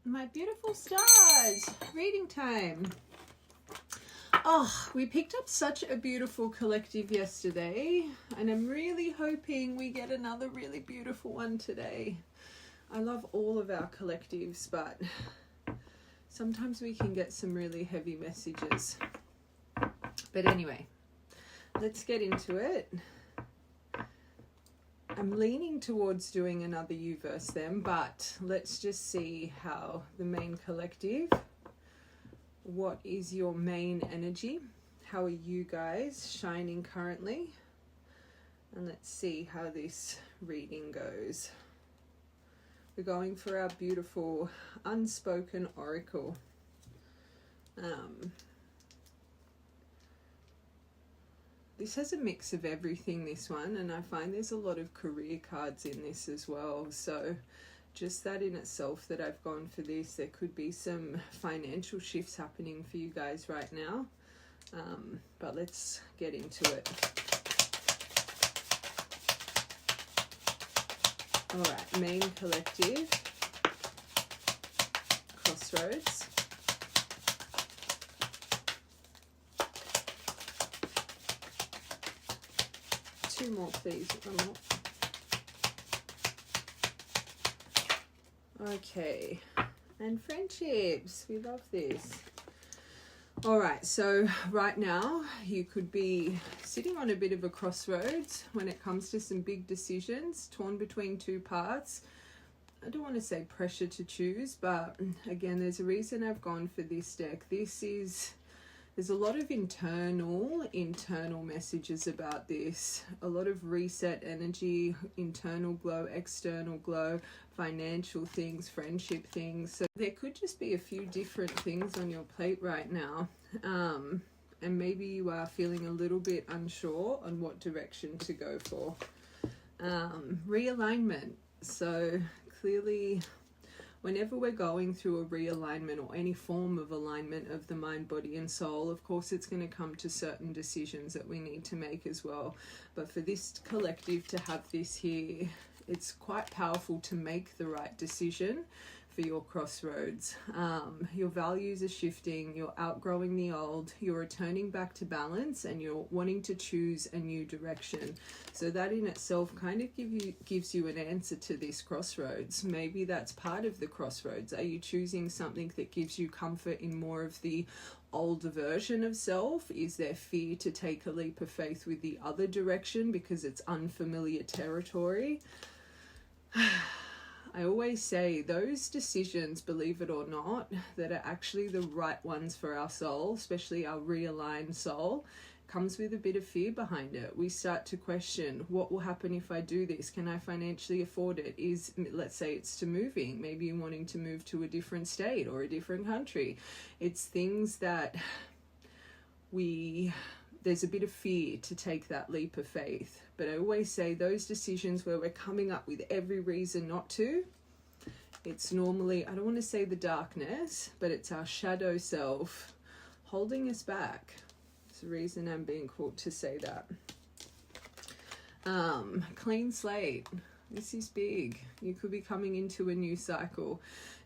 My beautiful stars, reading time. Oh, we picked up such a beautiful collective yesterday, and I'm really hoping we get another really beautiful one today. I love all of our collectives, but sometimes we can get some really heavy messages. But anyway, let's get into it. I'm leaning towards doing another you verse them, but let's just see how the main collective, what is your main energy? How are you guys shining currently? And let's see how this reading goes. We're going for our beautiful unspoken oracle. This has a mix of everything, this one, and I find there's a lot of career cards in this as well. So just that in itself that I've gone for this, there could be some financial shifts happening for you guys right now. But let's get into it. All right, main collective, crossroads. Two more, please. One more. Okay, and friendships. We love this. All right, so right now you could be sitting on a bit of a crossroads when it comes to some big decisions, torn between two paths. I don't want to say pressure to choose, but again, there's a reason I've gone for this deck. There's a lot of internal messages about this. A lot of reset energy, internal glow, external glow, financial things, friendship things. So there could just be a few different things on your plate right now. And maybe you are feeling a little bit unsure on what direction to go for. Realignment. So clearly, whenever we're going through a realignment or any form of alignment of the mind, body and soul, of course it's going to come to certain decisions that we need to make as well. But for this collective to have this here, it's quite powerful to make the right decision for your crossroads. Your values are shifting, you're outgrowing the old, you're returning back to balance, and you're wanting to choose a new direction. So that in itself kind of gives you an answer to this crossroads. Maybe that's part of the crossroads. Are you choosing something that gives you comfort in more of the older version of self? Is there fear to take a leap of faith with the other direction because it's unfamiliar territory? I always say those decisions, believe it or not, that are actually the right ones for our soul, especially our realigned soul, comes with a bit of fear behind it. We start to question, what will happen if I do this? Can I financially afford it? Let's say it's to moving, maybe you're wanting to move to a different state or a different country. It's things that there's a bit of fear to take that leap of faith. But I always say those decisions where we're coming up with every reason not to, it's normally, I don't want to say the darkness, but it's our shadow self holding us back. It's the reason I'm being called to say that. Clean slate. This is big. You could be coming into a new cycle.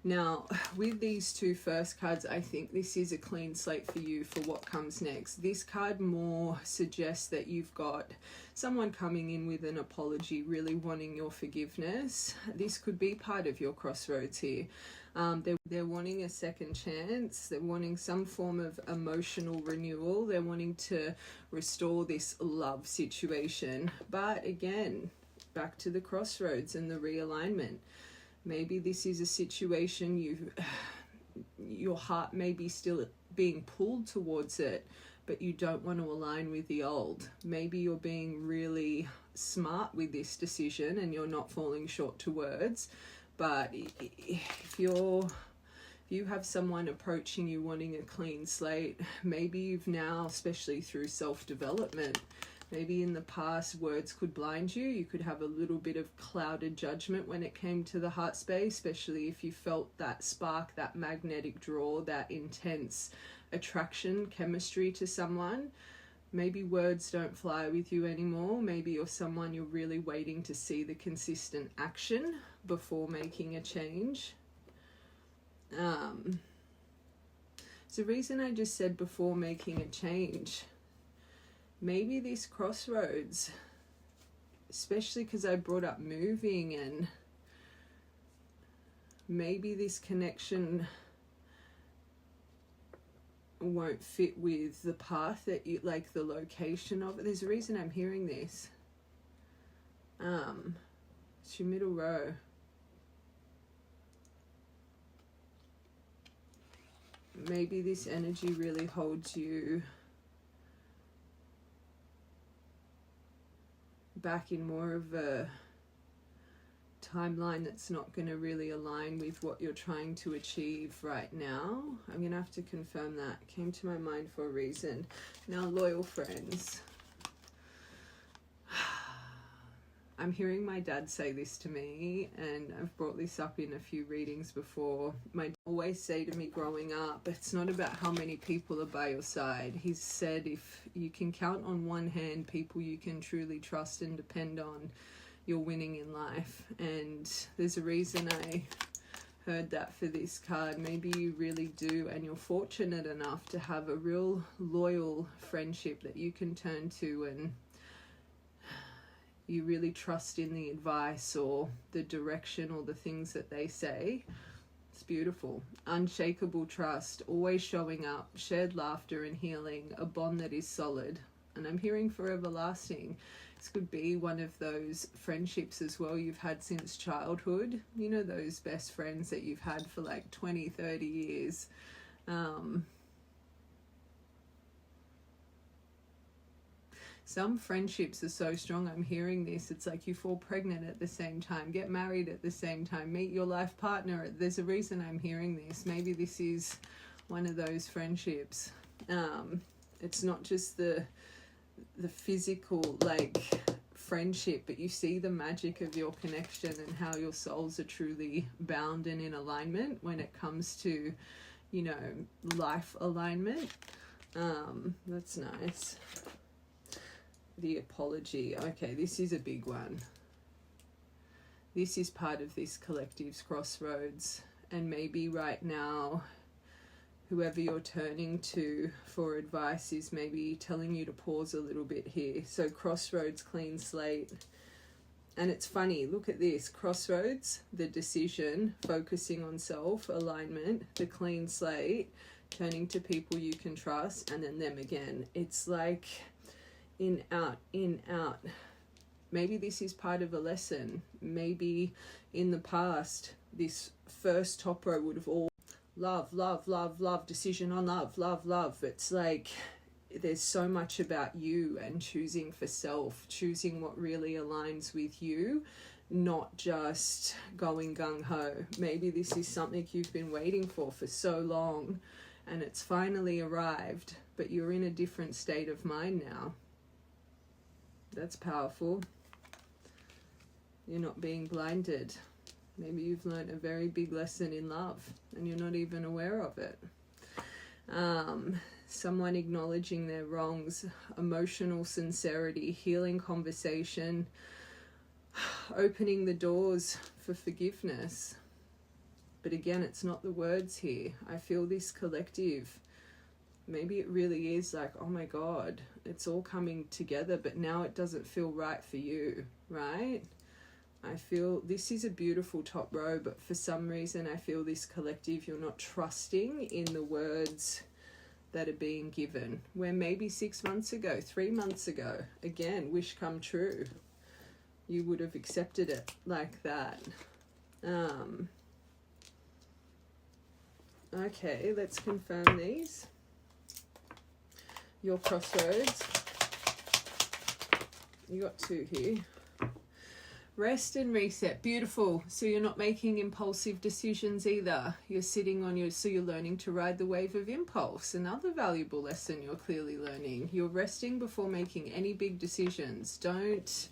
Now, with these two first cards, I think this is a clean slate for you for what comes next. This card more suggests that you've got someone coming in with an apology, really wanting your forgiveness. This could be part of your crossroads here. They're wanting a second chance. They're wanting some form of emotional renewal. They're wanting to restore this love situation. But again, back to the crossroads and the realignment. Maybe this is a situation your heart may be still being pulled towards it, but you don't want to align with the old. Maybe you're being really smart with this decision and you're not falling short to words. But if you have someone approaching you wanting a clean slate, maybe you've now, especially through self-development, maybe in the past words could blind you. You could have a little bit of clouded judgment when it came to the heart space, especially if you felt that spark, that magnetic draw, that intense attraction, chemistry to someone. Maybe words don't fly with you anymore. Maybe you're someone you're really waiting to see the consistent action before making a change. It's the reason I just said before making a change. Maybe this crossroads, especially because I brought up moving, and maybe this connection won't fit with the path that you like, the location of it. There's a reason I'm hearing this. It's your middle row. Maybe this energy really holds you back in more of a timeline that's not going to really align with what you're trying to achieve right now. I'm going to have to confirm that. It came to my mind for a reason. Now, loyal friends. I'm hearing my dad say this to me, and I've brought this up in a few readings before. My dad always say to me growing up, it's not about how many people are by your side. He said if you can count on one hand people you can truly trust and depend on, you're winning in life. And there's a reason I heard that for this card. Maybe you really do, and you're fortunate enough to have a real loyal friendship that you can turn to, and you really trust in the advice or the direction or the things that they say. It's beautiful. Unshakable trust, always showing up, shared laughter and healing, a bond that is solid. And I'm hearing forever lasting. This could be one of those friendships as well you've had since childhood. You know, those best friends that you've had for like 20, 30 years. Some friendships are so strong, I'm hearing this, it's like you fall pregnant at the same time, get married at the same time, meet your life partner. There's a reason I'm hearing this. Maybe this is one of those friendships. It's not just the physical like friendship, but you see the magic of your connection and how your souls are truly bound and in alignment when it comes to, you know, life alignment. That's nice. The apology. Okay, this is a big one. This is part of this collective's crossroads, and maybe right now whoever you're turning to for advice is maybe telling you to pause a little bit here. So crossroads, clean slate. And it's funny, look at this. Crossroads, the decision, focusing on self, alignment, the clean slate, turning to people you can trust, and then them again. It's like in, out. Maybe this is part of a lesson. Maybe in the past, this first top row would have all love, decision on love. It's like there's so much about you and choosing for self, choosing what really aligns with you, not just going gung-ho. Maybe this is something you've been waiting for so long and it's finally arrived, but you're in a different state of mind now. That's powerful. You're not being blinded. Maybe you've learned a very big lesson in love and you're not even aware of it. Someone acknowledging their wrongs, emotional sincerity, healing conversation, opening the doors for forgiveness. But again, it's not the words here. I feel this collective. Maybe it really is like, oh my God, it's all coming together, but now it doesn't feel right for you, right? I feel this is a beautiful top row, but for some reason I feel this collective, you're not trusting in the words that are being given. Where maybe 6 months ago, 3 months ago, again, wish come true, you would have accepted it like that. Okay, let's confirm these. Your crossroads. You got 2 here. Rest and reset. Beautiful. So you're not making impulsive decisions either. You're sitting on so you're learning to ride the wave of impulse. Another valuable lesson you're clearly learning. You're resting before making any big decisions. Don't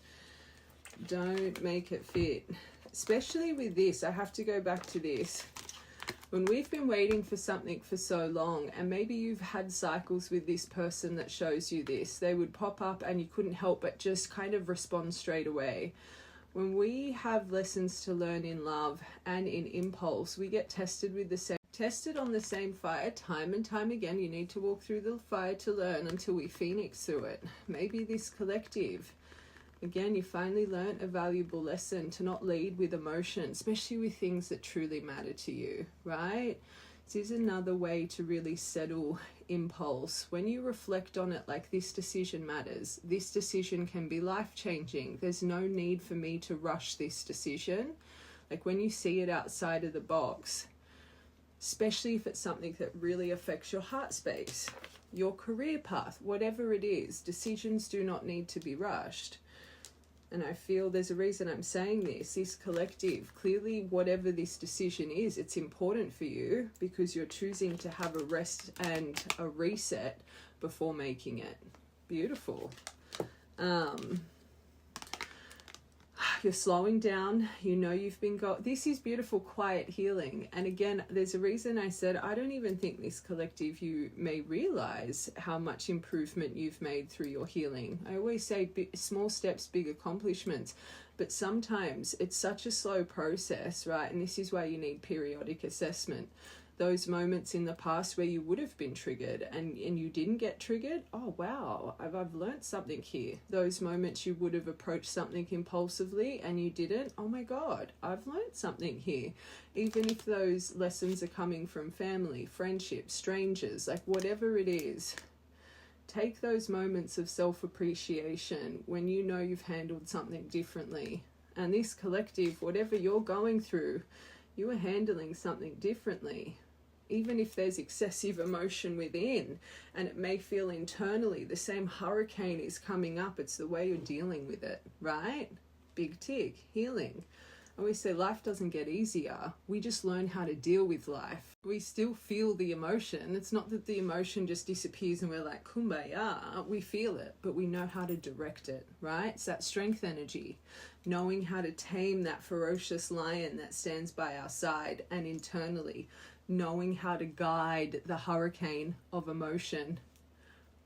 make it fit. Especially with this, I have to go back to this. When we've been waiting for something for so long, and maybe you've had cycles with this person that shows you this, they would pop up and you couldn't help but just kind of respond straight away. When we have lessons to learn in love and in impulse, we get tested with the same tested on the same fire time and time again. You need to walk through the fire to learn until we phoenix through it. Maybe this collective, again, you finally learned a valuable lesson to not lead with emotion, especially with things that truly matter to you, right? This is another way to really settle impulse. When you reflect on it like this decision matters, this decision can be life-changing. There's no need for me to rush this decision. Like when you see it outside of the box, especially if it's something that really affects your heart space, your career path, whatever it is, decisions do not need to be rushed. And I feel there's a reason I'm saying this collective, clearly whatever this decision is, it's important for you because you're choosing to have a rest and a reset before making it. Beautiful. You're slowing down, you know you've been this is beautiful, quiet healing. And again, there's a reason I said I don't even think this collective, you may realize how much improvement you've made through your healing. I always say small steps, big accomplishments, but sometimes it's such a slow process, right? And this is why you need periodic assessment. Those moments in the past where you would have been triggered and you didn't get triggered, oh wow, I've learned something here. Those moments you would have approached something impulsively and you didn't, oh my God, I've learned something here. Even if those lessons are coming from family, friendships, strangers, like whatever it is, take those moments of self-appreciation when you know you've handled something differently. And this collective, whatever you're going through, you are handling something differently. Even if there's excessive emotion within and it may feel internally, the same hurricane is coming up. It's the way you're dealing with it, right? Big tick, healing. I always say life doesn't get easier. We just learn how to deal with life. We still feel the emotion. It's not that the emotion just disappears and we're like, kumbaya. We feel it, but we know how to direct it, right? It's that strength energy. Knowing how to tame that ferocious lion that stands by our side, and internally knowing how to guide the hurricane of emotion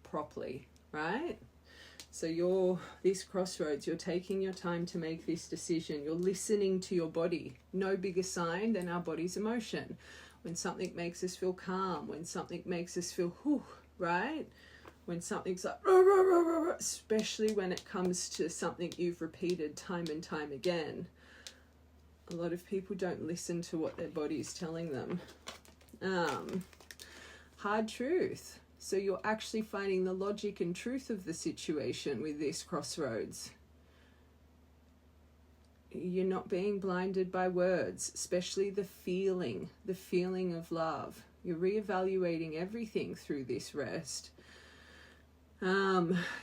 properly, right? So this crossroads, you're taking your time to make this decision. You're listening to your body. No bigger sign than our body's emotion. When something makes us feel calm, when something makes us feel whew, right? When something's like, rah, rah, rah, rah, rah, especially when it comes to something you've repeated time and time again. A lot of people don't listen to what their body is telling them. Hard truth. So you're actually finding the logic and truth of the situation with this crossroads. You're not being blinded by words, especially the feeling of love. You're reevaluating everything through this rest.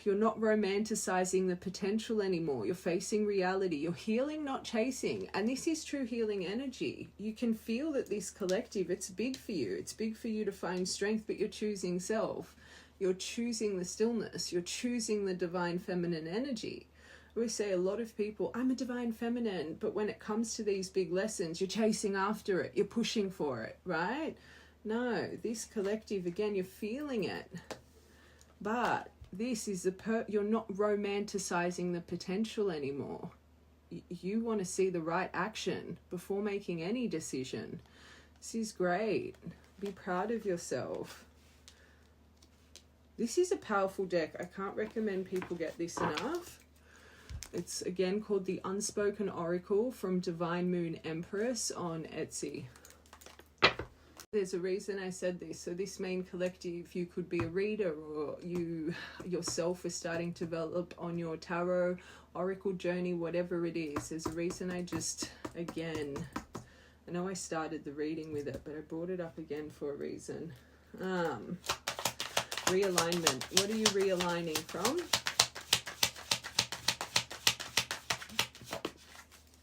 You're not romanticizing the potential anymore. You're facing reality. You're healing, not chasing. And this is true healing energy. You can feel that this collective, it's big for you. It's big for you to find strength, but you're choosing self. You're choosing the stillness. You're choosing the divine feminine energy. We say a lot of people, I'm a divine feminine, but when it comes to these big lessons, you're chasing after it. You're pushing for it, right? No, this collective, again, you're feeling it. But this is you're not romanticizing the potential anymore. You want to see the right action before making any decision. This is great. Be proud of yourself. This is a powerful deck. I can't recommend people get this enough. It's again called the Unspoken Oracle from Divine Moon Empress on Etsy. There's a reason I said this. So this main collective, you could be a reader, or you yourself are starting to develop on your tarot oracle journey, whatever it is. There's a reason I know I started the reading with it, but I brought it up again for a reason. Realignment. What are you realigning from?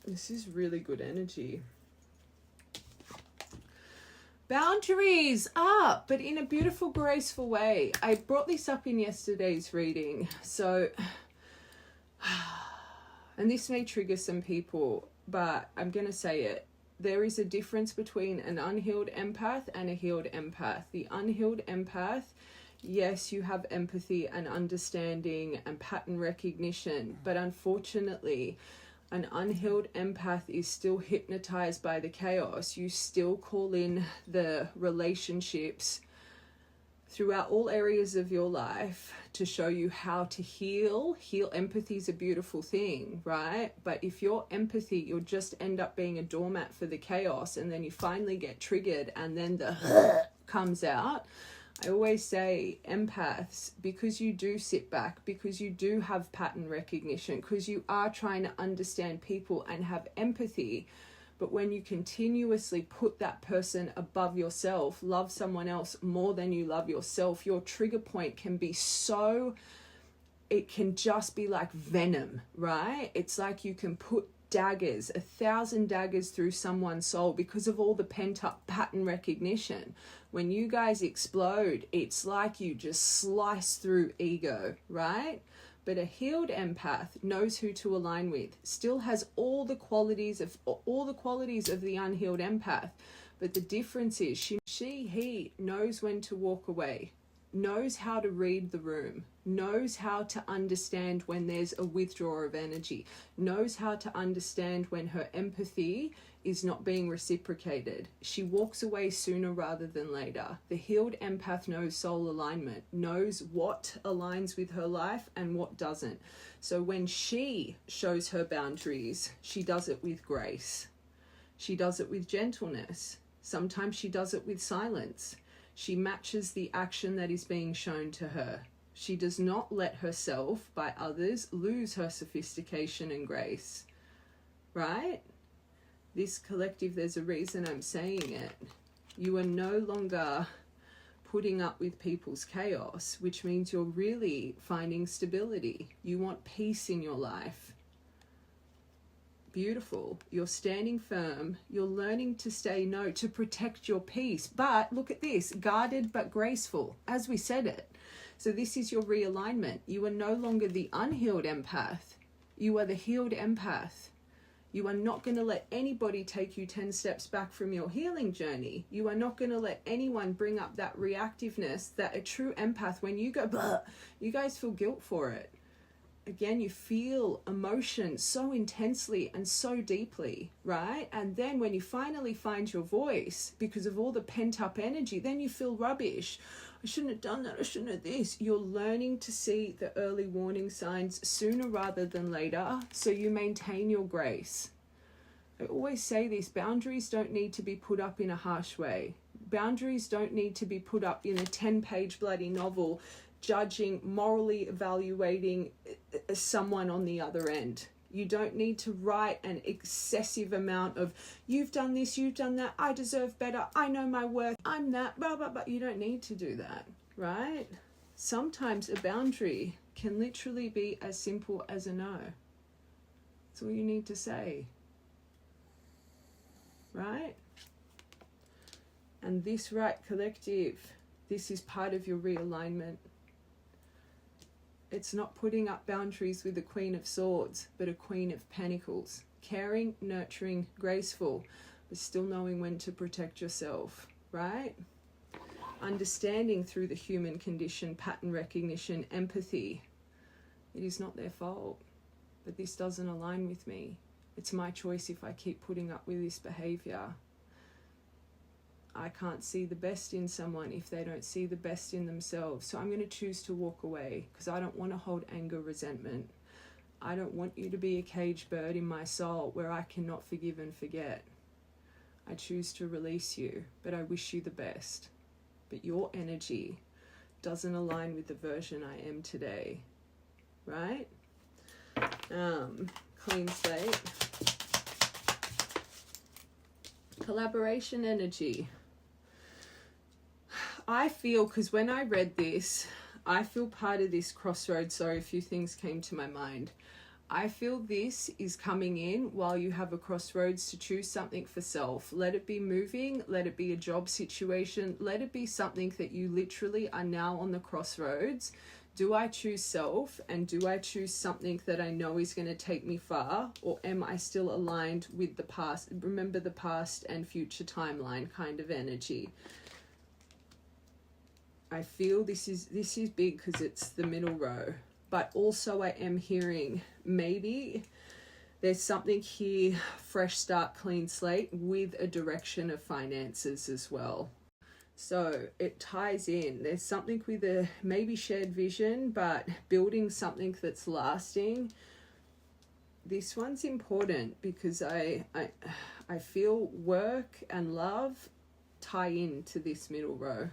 This is really good energy. Boundaries up, but in a beautiful, graceful way. I brought this up in yesterday's reading. So, and this may trigger some people, but I'm going to say it. There is a difference between an unhealed empath and a healed empath. The unhealed empath, yes, you have empathy and understanding and pattern recognition, but unfortunately, An unhealed empath is still hypnotized by the chaos. You still call in the relationships throughout all areas of your life to show you how to heal. Empathy is a beautiful thing, right? But if you're empathy, you'll just end up being a doormat for the chaos, and then you finally get triggered and then the comes out. I always say empaths, because you do sit back, because you do have pattern recognition, because you are trying to understand people and have empathy, but when you continuously put that person above yourself, love someone else more than you love yourself, your trigger point can be so, it can just be like venom, right? It's like you can put daggers, 1,000 daggers through someone's soul because of all the pent up pattern recognition. When you guys explode, it's like you just slice through ego, right? But a healed empath knows who to align with, still has all the qualities of the unhealed empath. But the difference is he knows when to walk away, knows how to read the room, knows how to understand when there's a withdrawal of energy, knows how to understand when her empathy is not being reciprocated. She walks away sooner rather than later. The healed empath knows soul alignment, knows what aligns with her life and what doesn't. So when she shows her boundaries, she does it with grace. She does it with gentleness. Sometimes she does it with silence. She matches the action that is being shown to her. She does not let herself, by others, lose her sophistication and grace. Right? This collective, there's a reason I'm saying it. You are no longer putting up with people's chaos, which means you're really finding stability. You want peace in your life. Beautiful. You're standing firm. You're learning to say no, to protect your peace. But look at this, guarded but graceful, as we said it. So this is your realignment. You are no longer the unhealed empath. You are the healed empath. You are not going to let anybody take you 10 steps back from your healing journey. You are not going to let anyone bring up that reactiveness that a true empath, when you go, blah, you guys feel guilt for it. Again, you feel emotion so intensely and so deeply, right? And then when you finally find your voice, because of all the pent up energy, then you feel rubbish. I shouldn't have done that. I shouldn't have this. You're learning to see the early warning signs sooner rather than later, so you maintain your grace. I always say this, boundaries don't need to be put up in a harsh way. Boundaries don't need to be put up in a 10-page bloody novel judging, morally evaluating someone on the other end. You don't need to write an excessive amount of, you've done this, you've done that, I deserve better, I know my worth, I'm that, blah, blah, blah. You don't need to do that, right? Sometimes a boundary can literally be as simple as a no. That's all you need to say, right? And this, right, collective, this is part of your realignment. It's not putting up boundaries with a Queen of Swords, but a Queen of Pentacles. Caring, nurturing, graceful, but still knowing when to protect yourself, right? Understanding through the human condition, pattern recognition, empathy. It is not their fault, but this doesn't align with me. It's my choice if I keep putting up with this behavior. I can't see the best in someone if they don't see the best in themselves. So I'm going to choose to walk away because I don't want to hold anger, resentment. I don't want you to be a caged bird in my soul where I cannot forgive and forget. I choose to release you, but I wish you the best. But your energy doesn't align with the version I am today, right? Clean slate. Collaboration energy. I feel, because when I read this, I feel part of this crossroads. Sorry, a few things came to my mind. I feel this is coming in while you have a crossroads to choose something for self. Let it be moving, let it be a job situation, let it be something that you literally are now on the crossroads. Do I choose self, and do I choose something that I know is going to take me far, or am I still aligned with the past? Remember the past and future timeline kind of energy. I feel this is big because it's the middle row, but also I am hearing maybe There's something here, fresh start, clean slate, with a direction of finances as well. So it ties in. There's something with a maybe shared vision, but building something that's lasting. This one's important because I feel work and love tie into this middle row.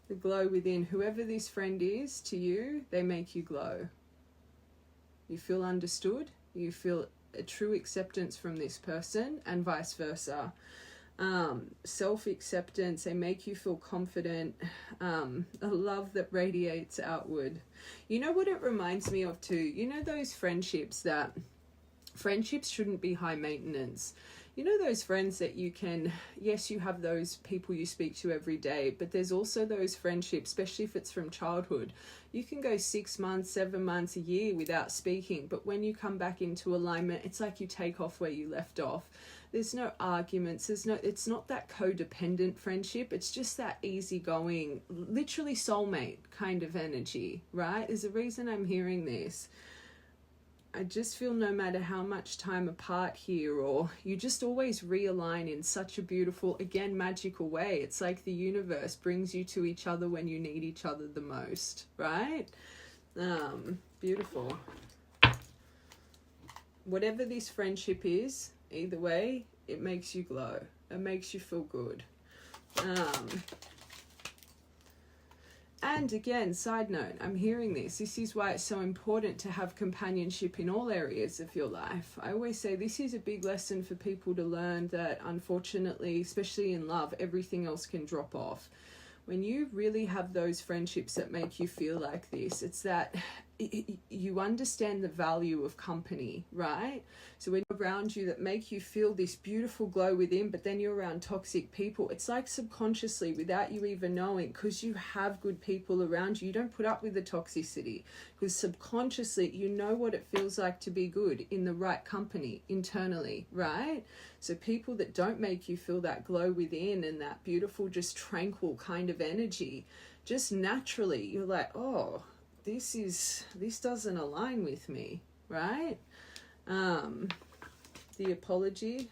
The glow within. Whoever this friend is to you, they make you glow. You feel understood. You feel a true acceptance from this person, and vice versa. Self-acceptance, they make you feel confident. A love that radiates outward. You know what it reminds me of too? You know those friendships shouldn't be high maintenance. You know those friends that you can, yes, you have those people you speak to every day, but there's also those friendships, especially if it's from childhood. You can go 6 months, 7 months, a year without speaking, but when you come back into alignment, it's like you take off where you left off. There's no arguments, it's not that codependent friendship, it's just that easygoing, literally soulmate kind of energy, right? There's a reason I'm hearing this. I just feel no matter how much time apart here, or you just always realign in such a beautiful, again, magical way. It's like the universe brings you to each other when you need each other the most, right? Beautiful. Whatever this friendship is, either way, it makes you glow. It makes you feel good. And again, side note, I'm hearing this. This is why it's so important to have companionship in all areas of your life. I always say this is a big lesson for people to learn, that unfortunately, especially in love, everything else can drop off. When you really have those friendships that make you feel like this, it's that you understand the value of company, right? So when you're around you that make you feel this beautiful glow within, but then you're around toxic people, it's like subconsciously, without you even knowing, because you have good people around you, you don't put up with the toxicity, because subconsciously you know what it feels like to be good in the right company internally, right? So people that don't make you feel that glow within and that beautiful, just tranquil kind of energy, just naturally you're like, oh, this doesn't align with me, right? The apology,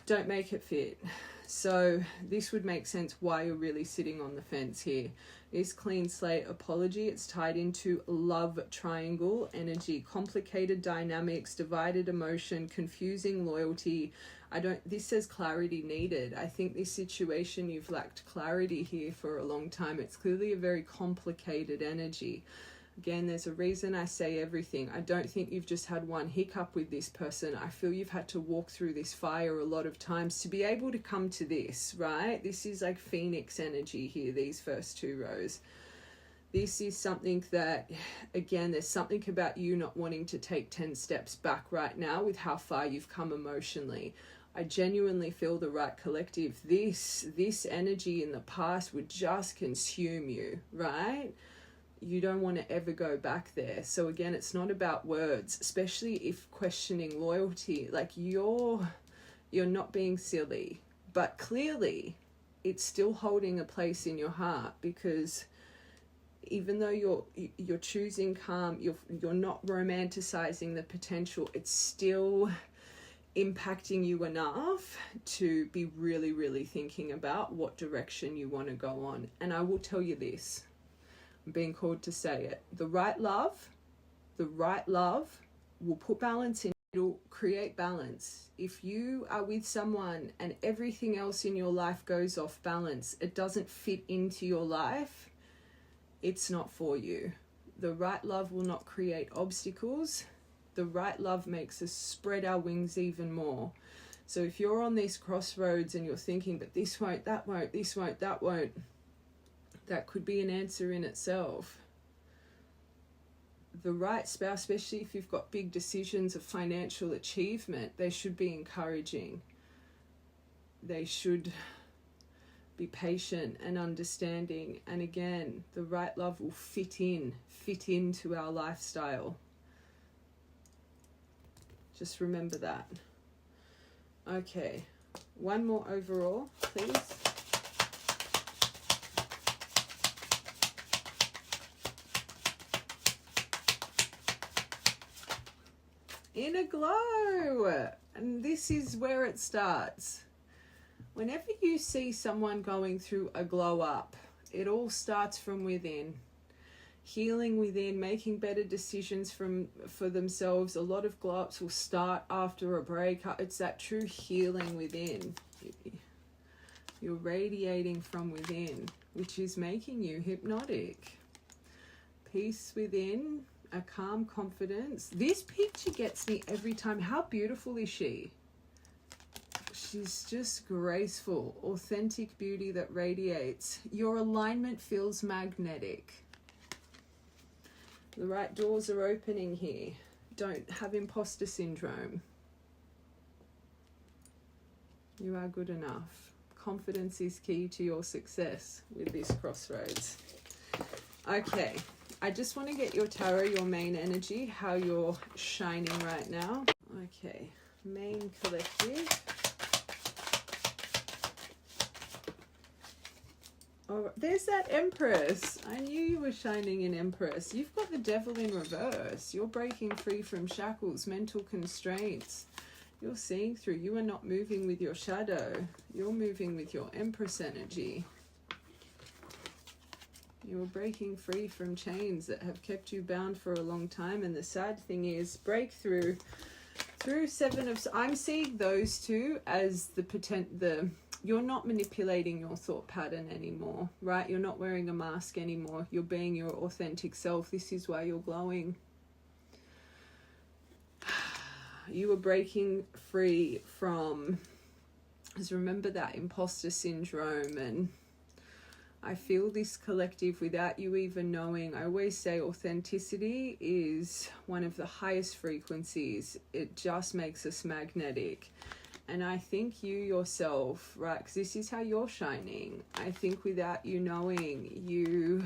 don't make it fit. So this would make sense why you're really sitting on the fence here. This clean slate apology, it's tied into love triangle energy, complicated dynamics, divided emotion, confusing loyalty. This says clarity needed. I think this situation, you've lacked clarity here for a long time. It's clearly a very complicated energy. Again, there's a reason I say everything. I don't think you've just had one hiccup with this person. I feel you've had to walk through this fire a lot of times to be able to come to this, right? This is like Phoenix energy here, these first two rows. This is something that, again, there's something about you not wanting to take 10 steps back right now with how far you've come emotionally. I genuinely feel the right collective. This energy in the past would just consume you, right? You don't want to ever go back there. So again, it's not about words, especially if questioning loyalty. Like you're not being silly, but clearly it's still holding a place in your heart, because even though you're choosing calm, you're not romanticizing the potential, it's still impacting you enough to be really, really thinking about what direction you want to go on. And I will tell you this, I'm being called to say it. The right love will put balance in. It'll create balance. If you are with someone and everything else in your life goes off balance, it doesn't fit into your life, it's not for you. The right love will not create obstacles. The right love makes us spread our wings even more. So if you're on these crossroads and you're thinking, but this won't, that won't, this won't, that won't, that could be an answer in itself. The right spouse, especially if you've got big decisions of financial achievement, they should be encouraging. They should be patient and understanding. And again, the right love will fit into our lifestyle. Just remember that. Okay, one more overall, please. Inner glow. And this is where it starts. Whenever you see someone going through a glow up, it all starts from within. Healing within, making better decisions for themselves. A lot of glow ups will start after a breakup. It's that true healing within. You're radiating from within, which is making you hypnotic. Peace within, a calm confidence. This picture gets me every time. How beautiful is she? She's just graceful, authentic beauty that radiates. Your alignment feels magnetic. The right doors are opening here. Don't have imposter syndrome. You are good enough. Confidence is key to your success with this crossroads. Okay, I just want to get your tarot, your main energy, how you're shining right now. Okay, main collective. Oh, there's that Empress. I knew you were shining in Empress. You've got the Devil in reverse. You're breaking free from shackles, mental constraints. You're seeing through. You are not moving with your shadow. You're moving with your Empress energy. You're breaking free from chains that have kept you bound for a long time. And the sad thing is, breakthrough through Seven of... I'm seeing those two as you're not manipulating your thought pattern anymore, right? You're not wearing a mask anymore. You're being your authentic self. This is why you're glowing. You are breaking free from... Because remember that imposter syndrome, and I feel this collective without you even knowing. I always say authenticity is one of the highest frequencies. It just makes us magnetic. And I think you yourself, right, because this is how you're shining. I think without you knowing, you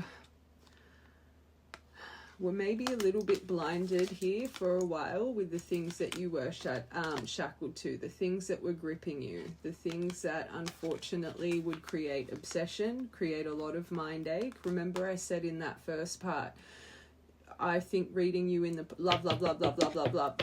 were maybe a little bit blinded here for a while with the things that you were shackled to, the things that were gripping you, the things that unfortunately would create obsession, create a lot of mind ache. Remember I said in that first part, I think reading you in the love,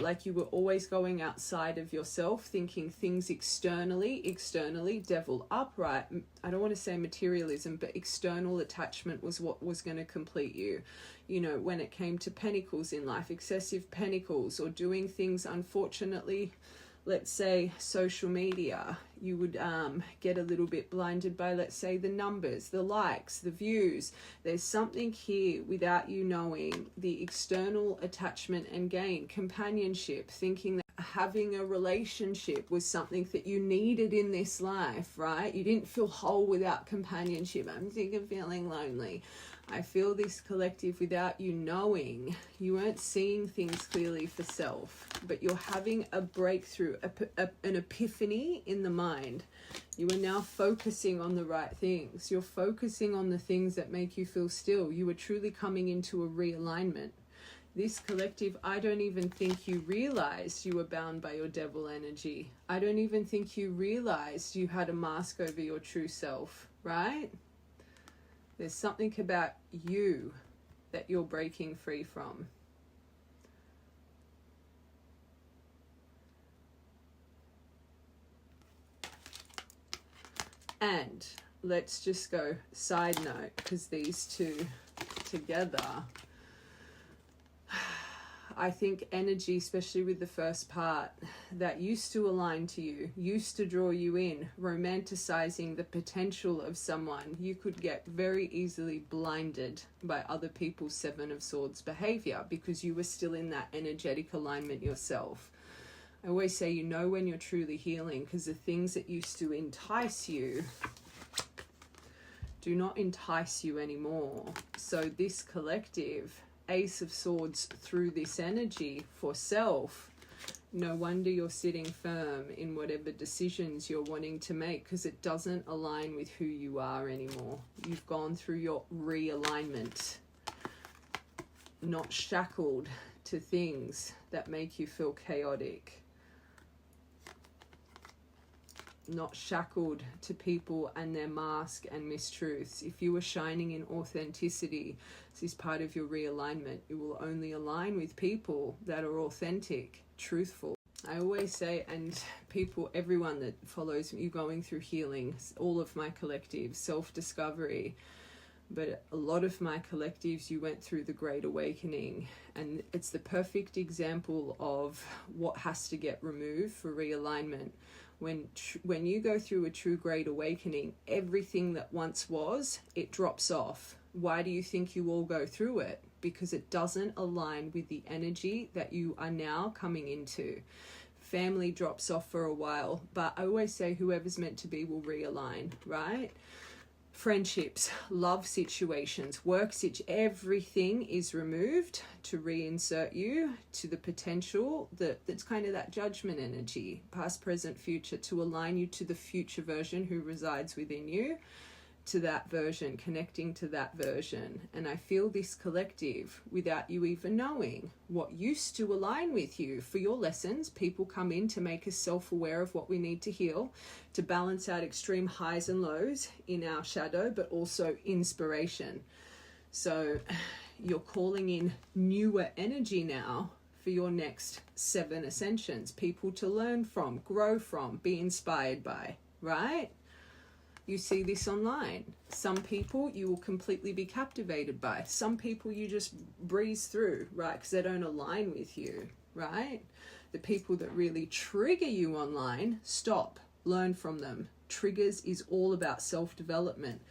like you were always going outside of yourself, thinking things externally, devil upright. I don't want to say materialism, but external attachment was what was going to complete you. You know, when it came to pentacles in life, excessive pentacles, or doing things, unfortunately, let's say social media, you would get a little bit blinded by, let's say, the numbers, the likes, the views. There's something here without you knowing, the external attachment and gain, companionship, thinking that having a relationship was something that you needed in this life, right? You didn't feel whole without companionship. I'm sick of feeling lonely. I feel this collective without you knowing. You weren't seeing things clearly for self, but you're having a breakthrough, an epiphany in the mind. You are now focusing on the right things. You're focusing on the things that make you feel still. You are truly coming into a realignment. This collective, I don't even think you realized you were bound by your devil energy. I don't even think you realized you had a mask over your true self, right? There's something about you that you're breaking free from. And let's just go side note, because these two together, I think energy, especially with the first part, that used to align to you, used to draw you in, romanticizing the potential of someone, you could get very easily blinded by other people's Seven of Swords behavior because you were still in that energetic alignment yourself. I always say you know when you're truly healing because the things that used to entice you do not entice you anymore. So this collective, Ace of Swords through this energy for self, no wonder you're sitting firm in whatever decisions you're wanting to make because it doesn't align with who you are anymore. You've gone through your realignment, not shackled to things that make you feel chaotic. not shackled to people and their mask and mistruths. If you are shining in authenticity, this is part of your realignment. You will only align with people that are authentic, truthful. I always say, and people, everyone that follows you going through healing, all of my collectives, self-discovery, but a lot of my collectives, you went through the Great Awakening, and it's the perfect example of what has to get removed for realignment. When you go through a true Great Awakening, everything that once was, it drops off. Why do you think you all go through it? Because it doesn't align with the energy that you are now coming into. Family drops off for a while, but I always say whoever's meant to be will realign, right? Friendships, love situations, everything is removed to reinsert you to the potential that's kind of that judgment energy, past, present, future, to align you to the future version who resides within you, to that version, connecting to that version. And I feel this collective, without you even knowing what used to align with you for your lessons, people come in to make us self-aware of what we need to heal, to balance out extreme highs and lows in our shadow, but also inspiration. So you're calling in newer energy now for your next 7 ascensions, people to learn from, grow from, be inspired by, right? You see this online. Some people you will completely be captivated by. Some people you just breeze through, right? Because they don't align with you, right? The people that really trigger you online, stop, learn from them. Triggers is all about self-development.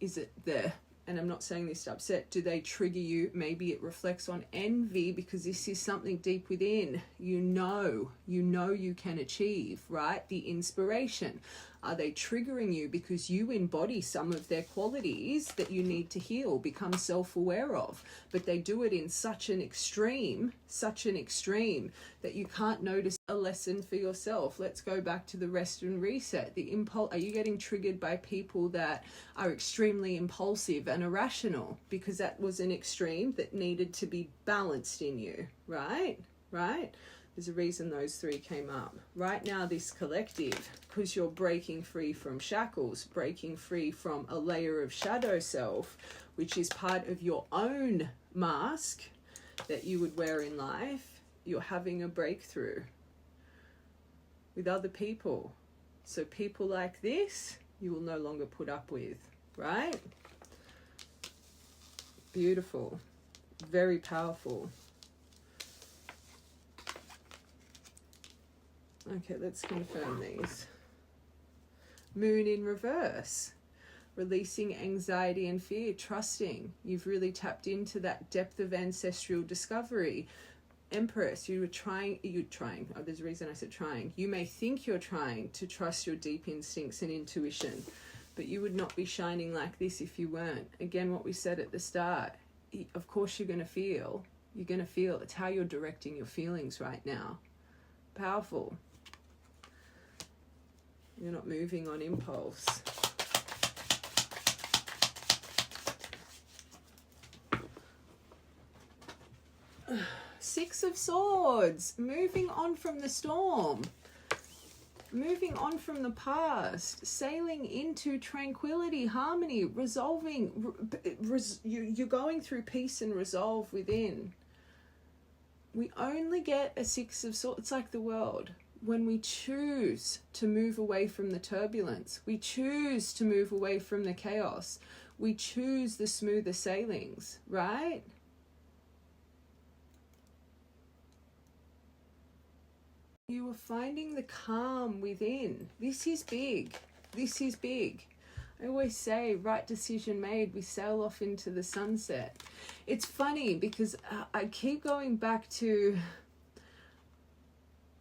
Is it there? And I'm not saying this to upset. Do they trigger you? Maybe it reflects on envy because this is something deep within. You know you can achieve, right? The inspiration. Are they triggering you because you embody some of their qualities that you need to heal, become self-aware of? But they do it in such an extreme that you can't notice a lesson for yourself. Let's go back to the rest and reset. The impulse. Are you getting triggered by people that are extremely impulsive and irrational? Because that was an extreme that needed to be balanced in you, right? Right? There's a reason those 3 came up. Right now, this collective, because you're breaking free from shackles, breaking free from a layer of shadow self, which is part of your own mask that you would wear in life, you're having a breakthrough with other people. So people like this, you will no longer put up with, right? Beautiful. Very powerful. Okay, let's confirm these. Moon in reverse. Releasing anxiety and fear, trusting. You've really tapped into that depth of ancestral discovery. Empress, you're trying, oh, there's a reason I said trying. You may think you're trying to trust your deep instincts and intuition, but you would not be shining like this if you weren't. Again, what we said at the start, of course you're going to feel. It's how you're directing your feelings right now. Powerful. You're not moving on impulse. Six of Swords. Moving on from the storm. Moving on from the past. Sailing into tranquility, harmony, resolving. You're going through peace and resolve within. We only get a Six of Swords. It's like the world. When we choose to move away from the turbulence, we choose to move away from the chaos, we choose the smoother sailings, right? You are finding the calm within. This is big. This is big. I always say, right decision made, we sail off into the sunset. It's funny because I keep going back to,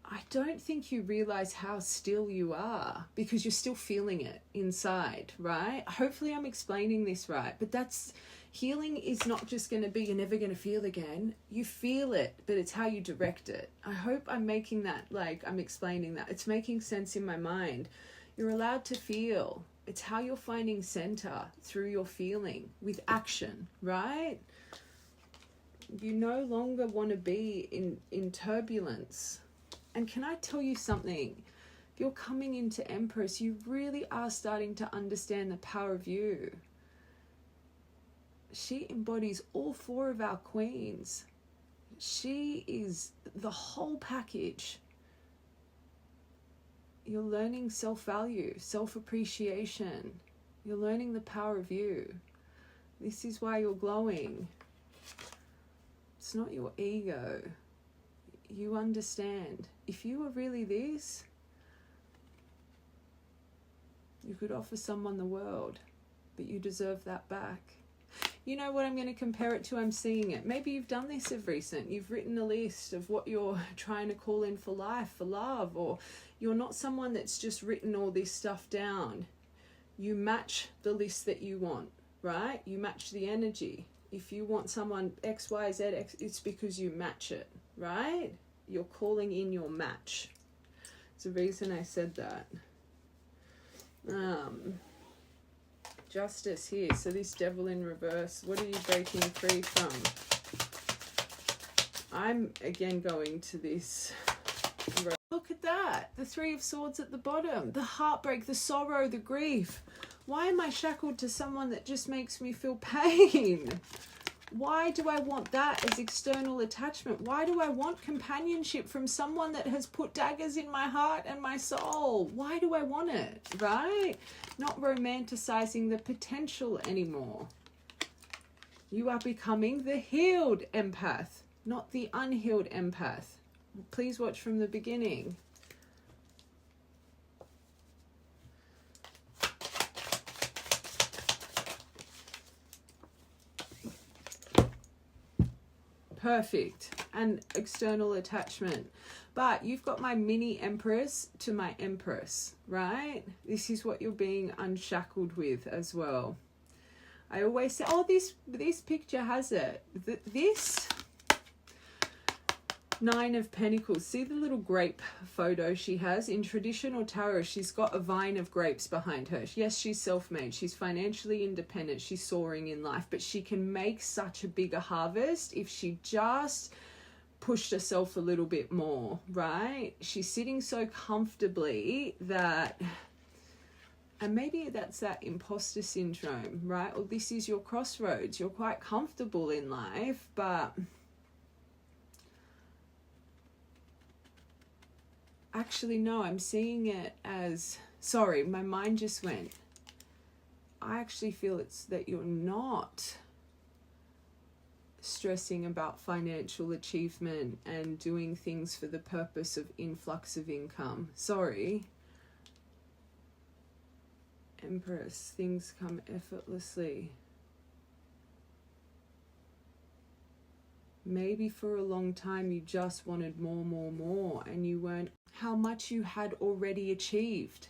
I don't think you realize how still you are because you're still feeling it inside, right? Hopefully I'm explaining this right, but that's, healing is not just going to be you're never going to feel again. You feel it, but it's how you direct it. I hope I'm making that, like I'm explaining that. It's making sense in my mind. You're allowed to feel. It's how you're finding center through your feeling with action, right? You no longer want to be in turbulence. And can I tell you something? If you're coming into Empress, you really are starting to understand the power of you. She embodies all four of our queens. She is the whole package. You're learning self-value, self-appreciation. You're learning the power of you. This is why you're glowing. It's not your ego. You understand. If you were really this, you could offer someone the world, but you deserve that back. You know what I'm going to compare it to? I'm seeing it. Maybe you've done this of recent. You've written a list of what you're trying to call in for life, for love, or you're not someone that's just written all this stuff down. You match the list that you want, right? You match the energy. If you want someone X, Y, Z, X, it's because you match it, right? You're calling in your match. It's the reason I said that. Justice here. So this devil in reverse, what are you breaking free from? I'm again going to this. Look at that. The Three of Swords at the bottom. The heartbreak, the sorrow, the grief. Why am I shackled to someone that just makes me feel pain? Why do I want that as external attachment? Why do I want companionship from someone that has put daggers in my heart and my soul? Why do I want it, right? Not romanticizing the potential anymore. You are becoming the healed empath, not the unhealed empath. Please watch from the beginning. Perfect. And external attachment. But you've got my mini Empress to my Empress, right? This is what you're being unshackled with as well. I always say, oh, this picture has it. This Nine of Pentacles. See the little grape photo she has? In traditional tarot, she's got a vine of grapes behind her. Yes, she's self-made. She's financially independent. She's soaring in life. But she can make such a bigger harvest if she just pushed herself a little bit more, right? She's sitting so comfortably that... And maybe that's that imposter syndrome, right? Or this is your crossroads. You're quite comfortable in life, but... Actually, no, I'm seeing it as... Sorry, my mind just went. I actually feel it's that you're not stressing about financial achievement and doing things for the purpose of influx of income. Sorry. Empress, things come effortlessly. Maybe for a long time you just wanted more, and you weren't how much you had already achieved.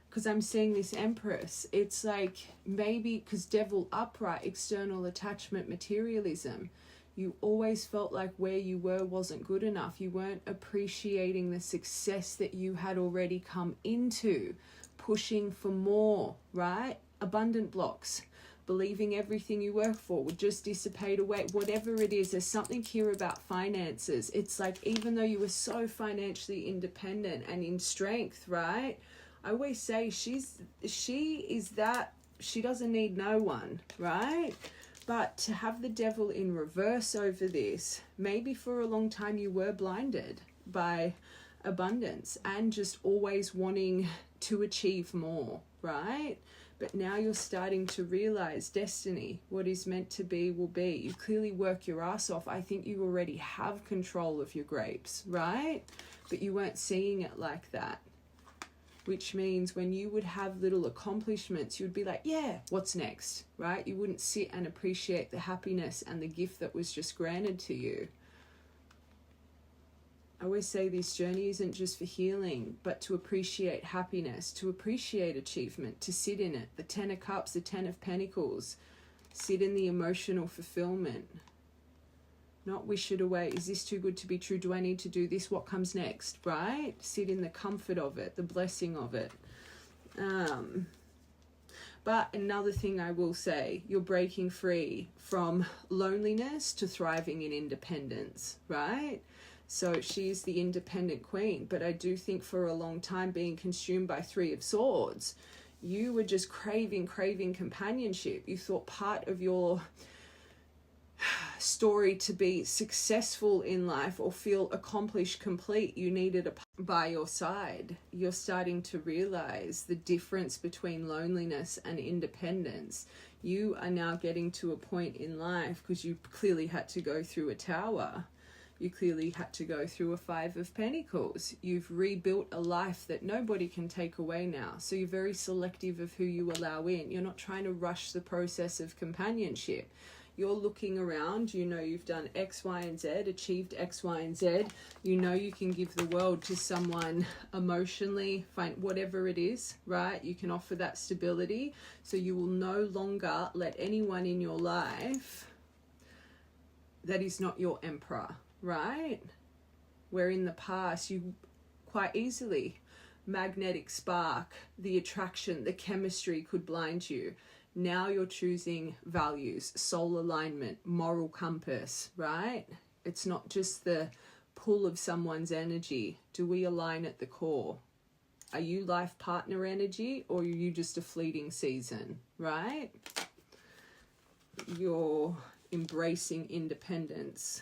Because I'm seeing this Empress, it's like maybe because devil upright, external attachment, materialism, you always felt like where you were wasn't good enough. You weren't appreciating the success that you had already come into, pushing for more, right? Abundant blocks. Believing everything you work for would just dissipate away. Whatever it is, there's something here about finances. It's like even though you were so financially independent and in strength, right? I always say she is that, she doesn't need no one, right? But to have the devil in reverse over this, maybe for a long time you were blinded by abundance and just always wanting to achieve more, right? But now you're starting to realize destiny, what is meant to be will be. You clearly work your ass off. I think you already have control of your grapes, right? But you weren't seeing it like that. Which means when you would have little accomplishments, you'd be like, yeah, what's next, right? You wouldn't sit and appreciate the happiness and the gift that was just granted to you. I always say this journey isn't just for healing, but to appreciate happiness, to appreciate achievement, to sit in it. The 10 of Cups, the 10 of Pentacles. Sit in the emotional fulfillment. Not wish it away. Is this too good to be true? Do I need to do this? What comes next, right? Sit in the comfort of it, the blessing of it. But another thing I will say, you're breaking free from loneliness to thriving in independence, right? So she's the independent queen. But I do think for a long time, being consumed by Three of Swords, you were just craving companionship. You thought part of your story to be successful in life or feel accomplished, complete, you needed a by your side. You're starting to realize the difference between loneliness and independence. You are now getting to a point in life, because you clearly had to go through a Tower. You clearly had to go through a Five of Pentacles. You've rebuilt a life that nobody can take away now. So you're very selective of who you allow in. You're not trying to rush the process of companionship. You're looking around, you know you've done X, Y, and Z, achieved X, Y, and Z. You know you can give the world to someone emotionally, find whatever it is, right? You can offer that stability. So you will no longer let anyone in your life that is not your emperor, right? Where in the past you quite easily, magnetic spark, the attraction, the chemistry could blind you. Now you're choosing values, soul alignment, moral compass, right? It's not just the pull of someone's energy. Do we align at the core? Are you life partner energy, or are you just a fleeting season, right? You're embracing independence.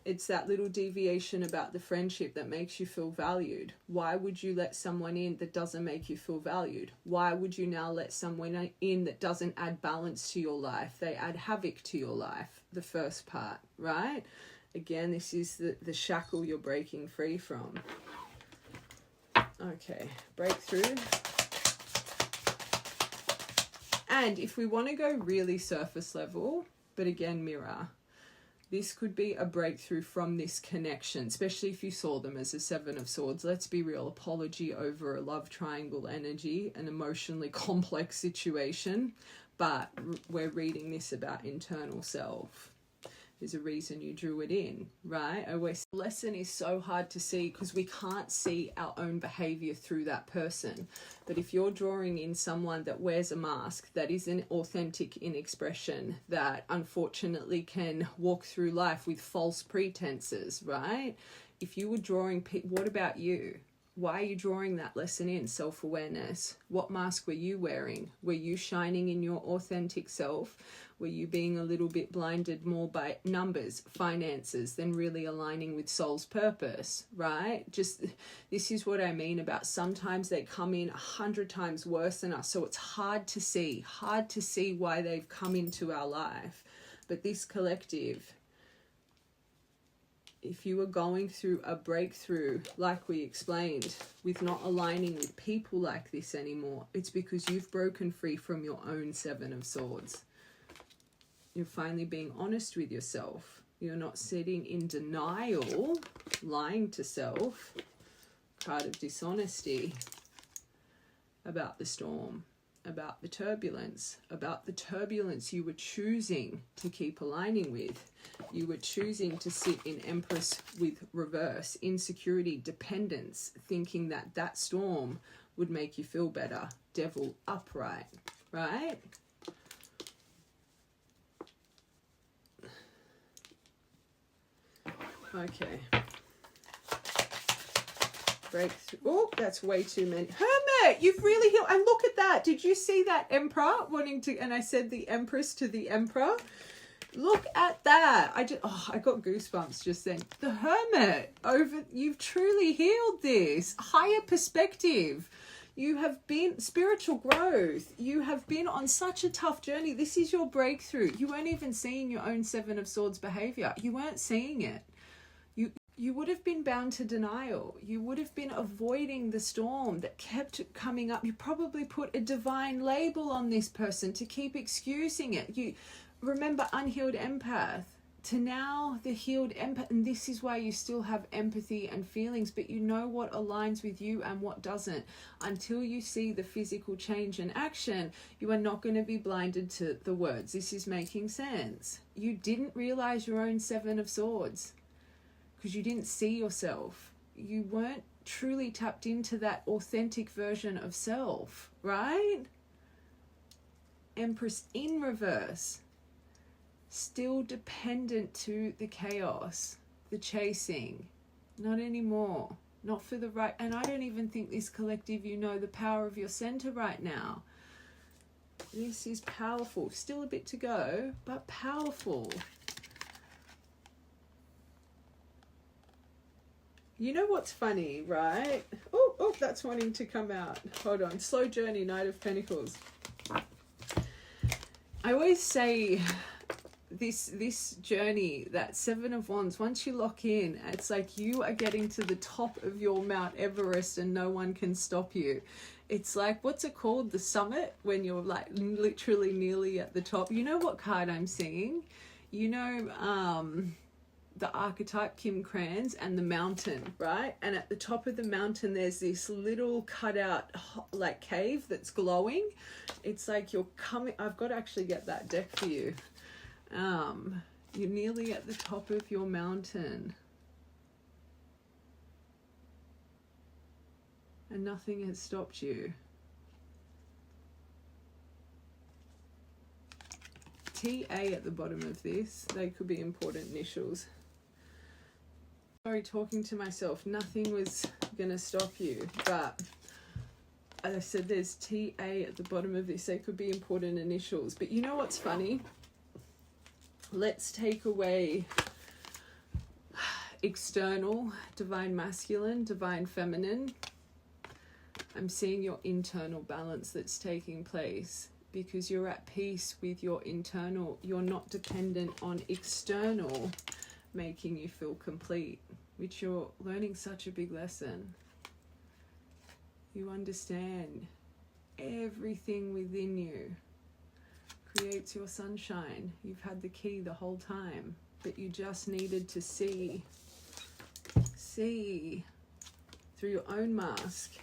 It's that little deviation about the friendship that makes you feel valued. Why would you let someone in that doesn't make you feel valued? Why would you now let someone in that doesn't add balance to your life? They add havoc to your life, the first part, right? Again, this is the shackle you're breaking free from. Okay, breakthrough. And if we want to go really surface level, but again, mirror, this could be a breakthrough from this connection, especially if you saw them as a Seven of Swords. Let's be real, apology over a love triangle energy, an emotionally complex situation, but we're reading this about internal self. There's a reason you drew it in, right? Always, lesson is so hard to see because we can't see our own behavior through that person. But if you're drawing in someone that wears a mask, that isn't authentic in expression, that unfortunately can walk through life with false pretenses, right? If you were drawing, what about you? Why are you drawing that lesson in? Self-awareness. What mask were you wearing? Were you shining in your authentic self? Were you being a little bit blinded more by numbers, finances, than really aligning with soul's purpose, right? Just, this is what I mean about sometimes they come in 100 times worse than us. So it's hard to see why they've come into our life. But this collective, if you are going through a breakthrough, like we explained, with not aligning with people like this anymore, it's because you've broken free from your own Seven of Swords. You're finally being honest with yourself. You're not sitting in denial, lying to self, card of dishonesty, about the storm, about the turbulence you were choosing to keep aligning with. You were choosing to sit in Empress with reverse, insecurity, dependence, thinking that that storm would make you feel better. Devil upright, right? Okay. Breakthrough. Oh, that's way too many. Hermit, you've really healed. And look at that. Did you see that Emperor wanting to, and I said the Empress to the Emperor. Look at that. I got goosebumps just then. The Hermit, you've truly healed this. Higher perspective. You have been spiritual growth. You have been on such a tough journey. This is your breakthrough. You weren't even seeing your own Seven of Swords behavior. You weren't seeing it. You would have been bound to denial. You would have been avoiding the storm that kept coming up. You probably put a divine label on this person to keep excusing it. You remember unhealed empath to now the healed empath. And this is why you still have empathy and feelings, but you know what aligns with you and what doesn't. Until you see the physical change in action, you are not going to be blinded to the words. This is making sense. You didn't realize your own Seven of Swords because you didn't see yourself. You weren't truly tapped into that authentic version of self, right? Empress in reverse. Still dependent to the chaos, the chasing. Not anymore. Not for the right. And I don't even think this collective, you know the power of your center right now. This is powerful. Still a bit to go, but powerful. You know what's funny, right? Oh, that's wanting to come out. Hold on. Slow journey, Knight of Pentacles. I always say this journey, that Seven of Wands, once you lock in, it's like you are getting to the top of your Mount Everest and no one can stop you. It's like, what's it called? The summit, when you're like literally nearly at the top. You know what card I'm seeing? You know, the archetype Kim Krans and the mountain, right? And at the top of the mountain, there's this little cutout like cave that's glowing. It's like you're coming. I've got to actually get that deck for you. You're nearly at the top of your mountain. And nothing has stopped you. TA at the bottom of this. They could be important initials. Sorry, talking to myself. Nothing was going to stop you. But as I said, there's TA at the bottom of this. They could be important initials. But you know what's funny? Let's take away external, divine masculine, divine feminine. I'm seeing your internal balance that's taking place because you're at peace with your internal. You're not dependent on external making you feel complete, which you're learning such a big lesson. You understand everything within you creates your sunshine. You've had the key the whole time, but you just needed to see through your own mask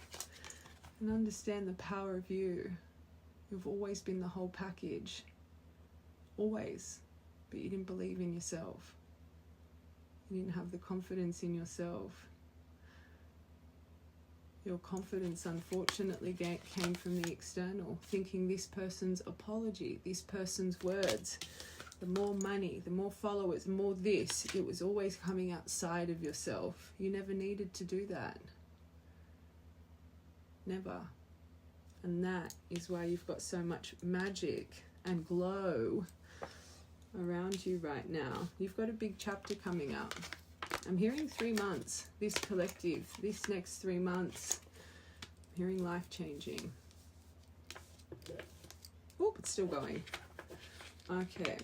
and understand the power of you. You've always been the whole package. Always. But you didn't believe in yourself. You didn't have the confidence in yourself. Your confidence, unfortunately, came from the external. Thinking this person's apology, this person's words, the more money, the more followers, the more this. It was always coming outside of yourself. You never needed to do that. Never. And that is why you've got so much magic and glow around you right now. You've got a big chapter coming up. I'm hearing 3 months, this collective, this next 3 months. I'm hearing life changing. Oh, it's still going. Okay.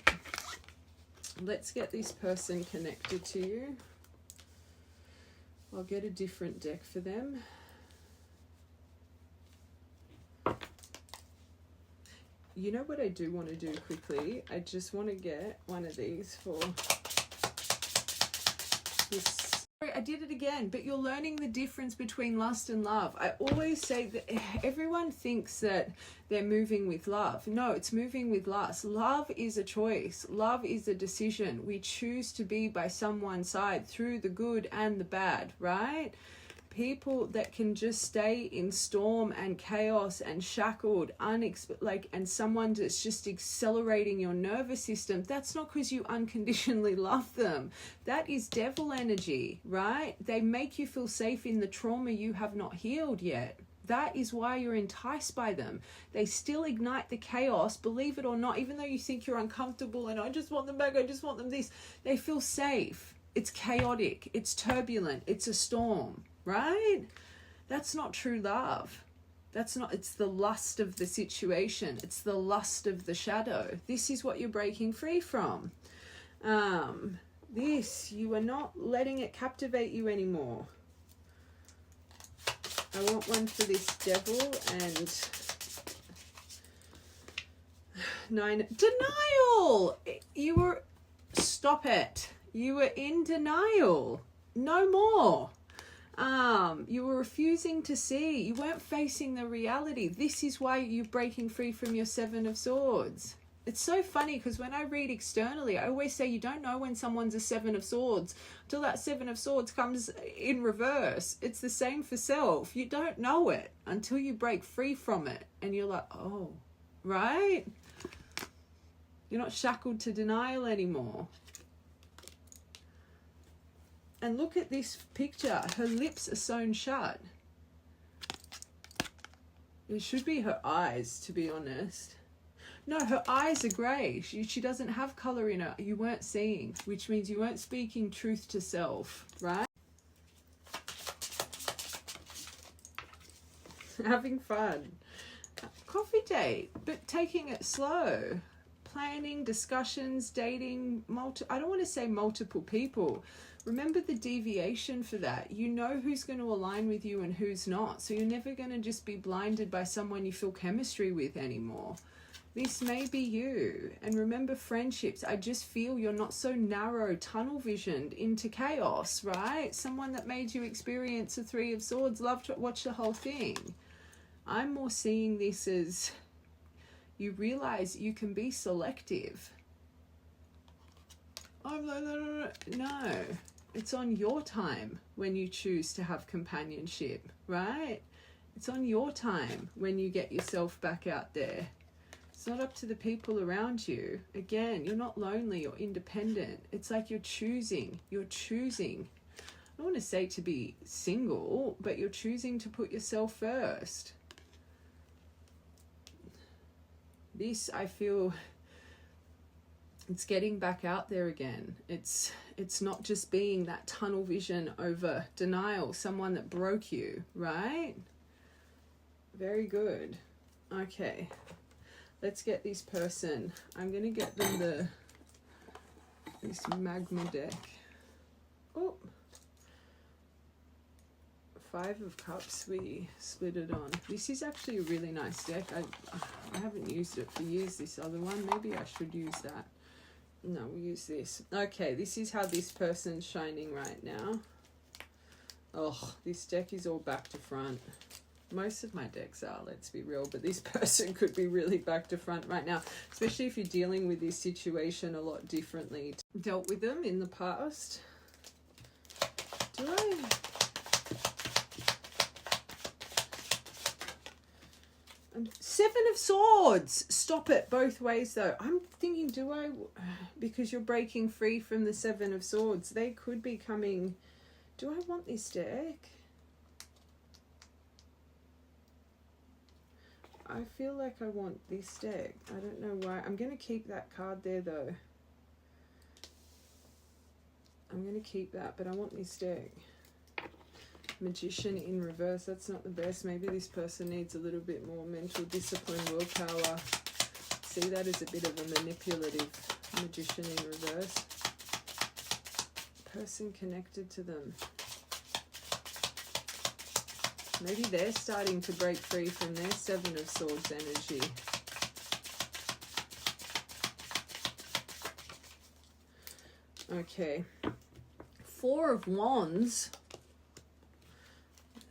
Let's get this person connected to you. I'll get a different deck for them. You know what I do want to do quickly? I just want to get one of these for this. Sorry, I did it again, but you're learning the difference between lust and love. I always say that everyone thinks that they're moving with love. No, it's moving with lust. Love is a choice. Love is a decision. We choose to be by someone's side through the good and the bad, right? People that can just stay in storm and chaos and shackled, and someone that's just accelerating your nervous system, that's not because you unconditionally love them. That is devil energy, right? They make you feel safe in the trauma you have not healed yet. That is why you're enticed by them. They still ignite the chaos, believe it or not, even though you think you're uncomfortable and I just want them back, I just want them this. They feel safe. It's chaotic. It's turbulent. It's a storm. Right? That's not true love. It's the lust of the situation. It's the lust of the shadow. This is what you're breaking free from. You are not letting it captivate you anymore. I want one for this devil and 9. Denial! Stop it. You were in denial. No more. You were refusing to see. You weren't facing the reality. This is why you're breaking free from your 7 of Swords. It's so funny because when I read externally, I always say you don't know when someone's a 7 of Swords until that 7 of Swords comes in reverse. It's the same for self. You don't know it until you break free from it. And you're like, oh, right? You're not shackled to denial anymore. And look at this picture. Her lips are sewn shut. It should be her eyes, to be honest. No, her eyes are grey. She doesn't have colour in her. You weren't seeing, which means you weren't speaking truth to self, right? Having fun. Coffee date, but taking it slow. Planning, discussions, dating, I don't want to say multiple people. Remember the deviation for that. You know who's going to align with you and who's not. So you're never going to just be blinded by someone you feel chemistry with anymore. This may be you. And remember friendships. I just feel you're not so narrow, tunnel visioned into chaos, right? Someone that made you experience a 3 of Swords, love to watch the whole thing. I'm more seeing this as you realize you can be selective. Oh, no. It's on your time when you choose to have companionship, right? It's on your time when you get yourself back out there. It's not up to the people around you. Again, you're not lonely or independent. It's like you're choosing. You're choosing. I don't want to say to be single, but you're choosing to put yourself first. This, I feel, it's getting back out there again. It's not just being that tunnel vision over denial, someone that broke you, right? Very good. Okay, let's get this person. I'm going to get them this magma deck. Oh, 5 of Cups, we split it on. This is actually a really nice deck. I haven't used it for years, this other one. Maybe I should use that. No, we'll use this. Okay, this is how this person's shining right now. Oh, this deck is all back to front. Most of my decks are, let's be real, but this person could be really back to front right now, especially if you're dealing with this situation a lot differently. Dealt with them in the past. Do I? And 7 of Swords. Stop it both ways though. I'm thinking, do I? Because you're breaking free from the 7 of Swords. They could be coming. Do I want this deck? I feel like I want this deck. I don't know why. I'm going to keep that card there though. I'm going to keep that, but I want this deck. Magician in reverse, that's not the best. Maybe this person needs a little bit more mental discipline, willpower. See that as a bit of a manipulative Magician in reverse. Person connected to them. Maybe they're starting to break free from their 7 of Swords energy. Okay. 4 of Wands.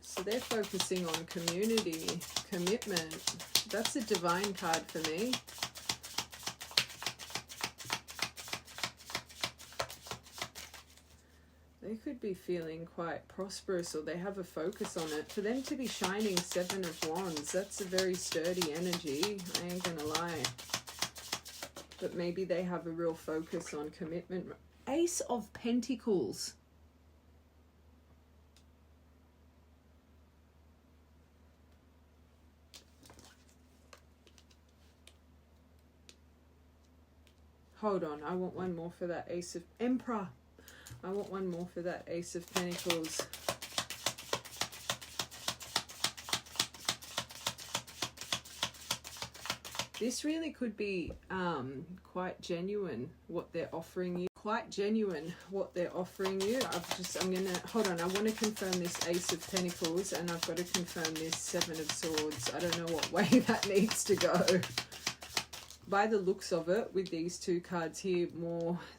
So they're focusing on community, commitment. That's a divine card for me. They could be feeling quite prosperous, or they have a focus on it. For them to be shining 7 of Wands, that's a very sturdy energy. I ain't gonna lie. But maybe they have a real focus on commitment. Ace of Pentacles. Hold on, I want one more for that Ace of Emperor. I want one more for that Ace of Pentacles. This really could be quite genuine what they're offering you. Quite genuine what they're offering you. I'm gonna, hold on, I want to confirm this Ace of Pentacles, and I've got to confirm this 7 of Swords. I don't know what way that needs to go. By the looks of it, with these 2 cards here,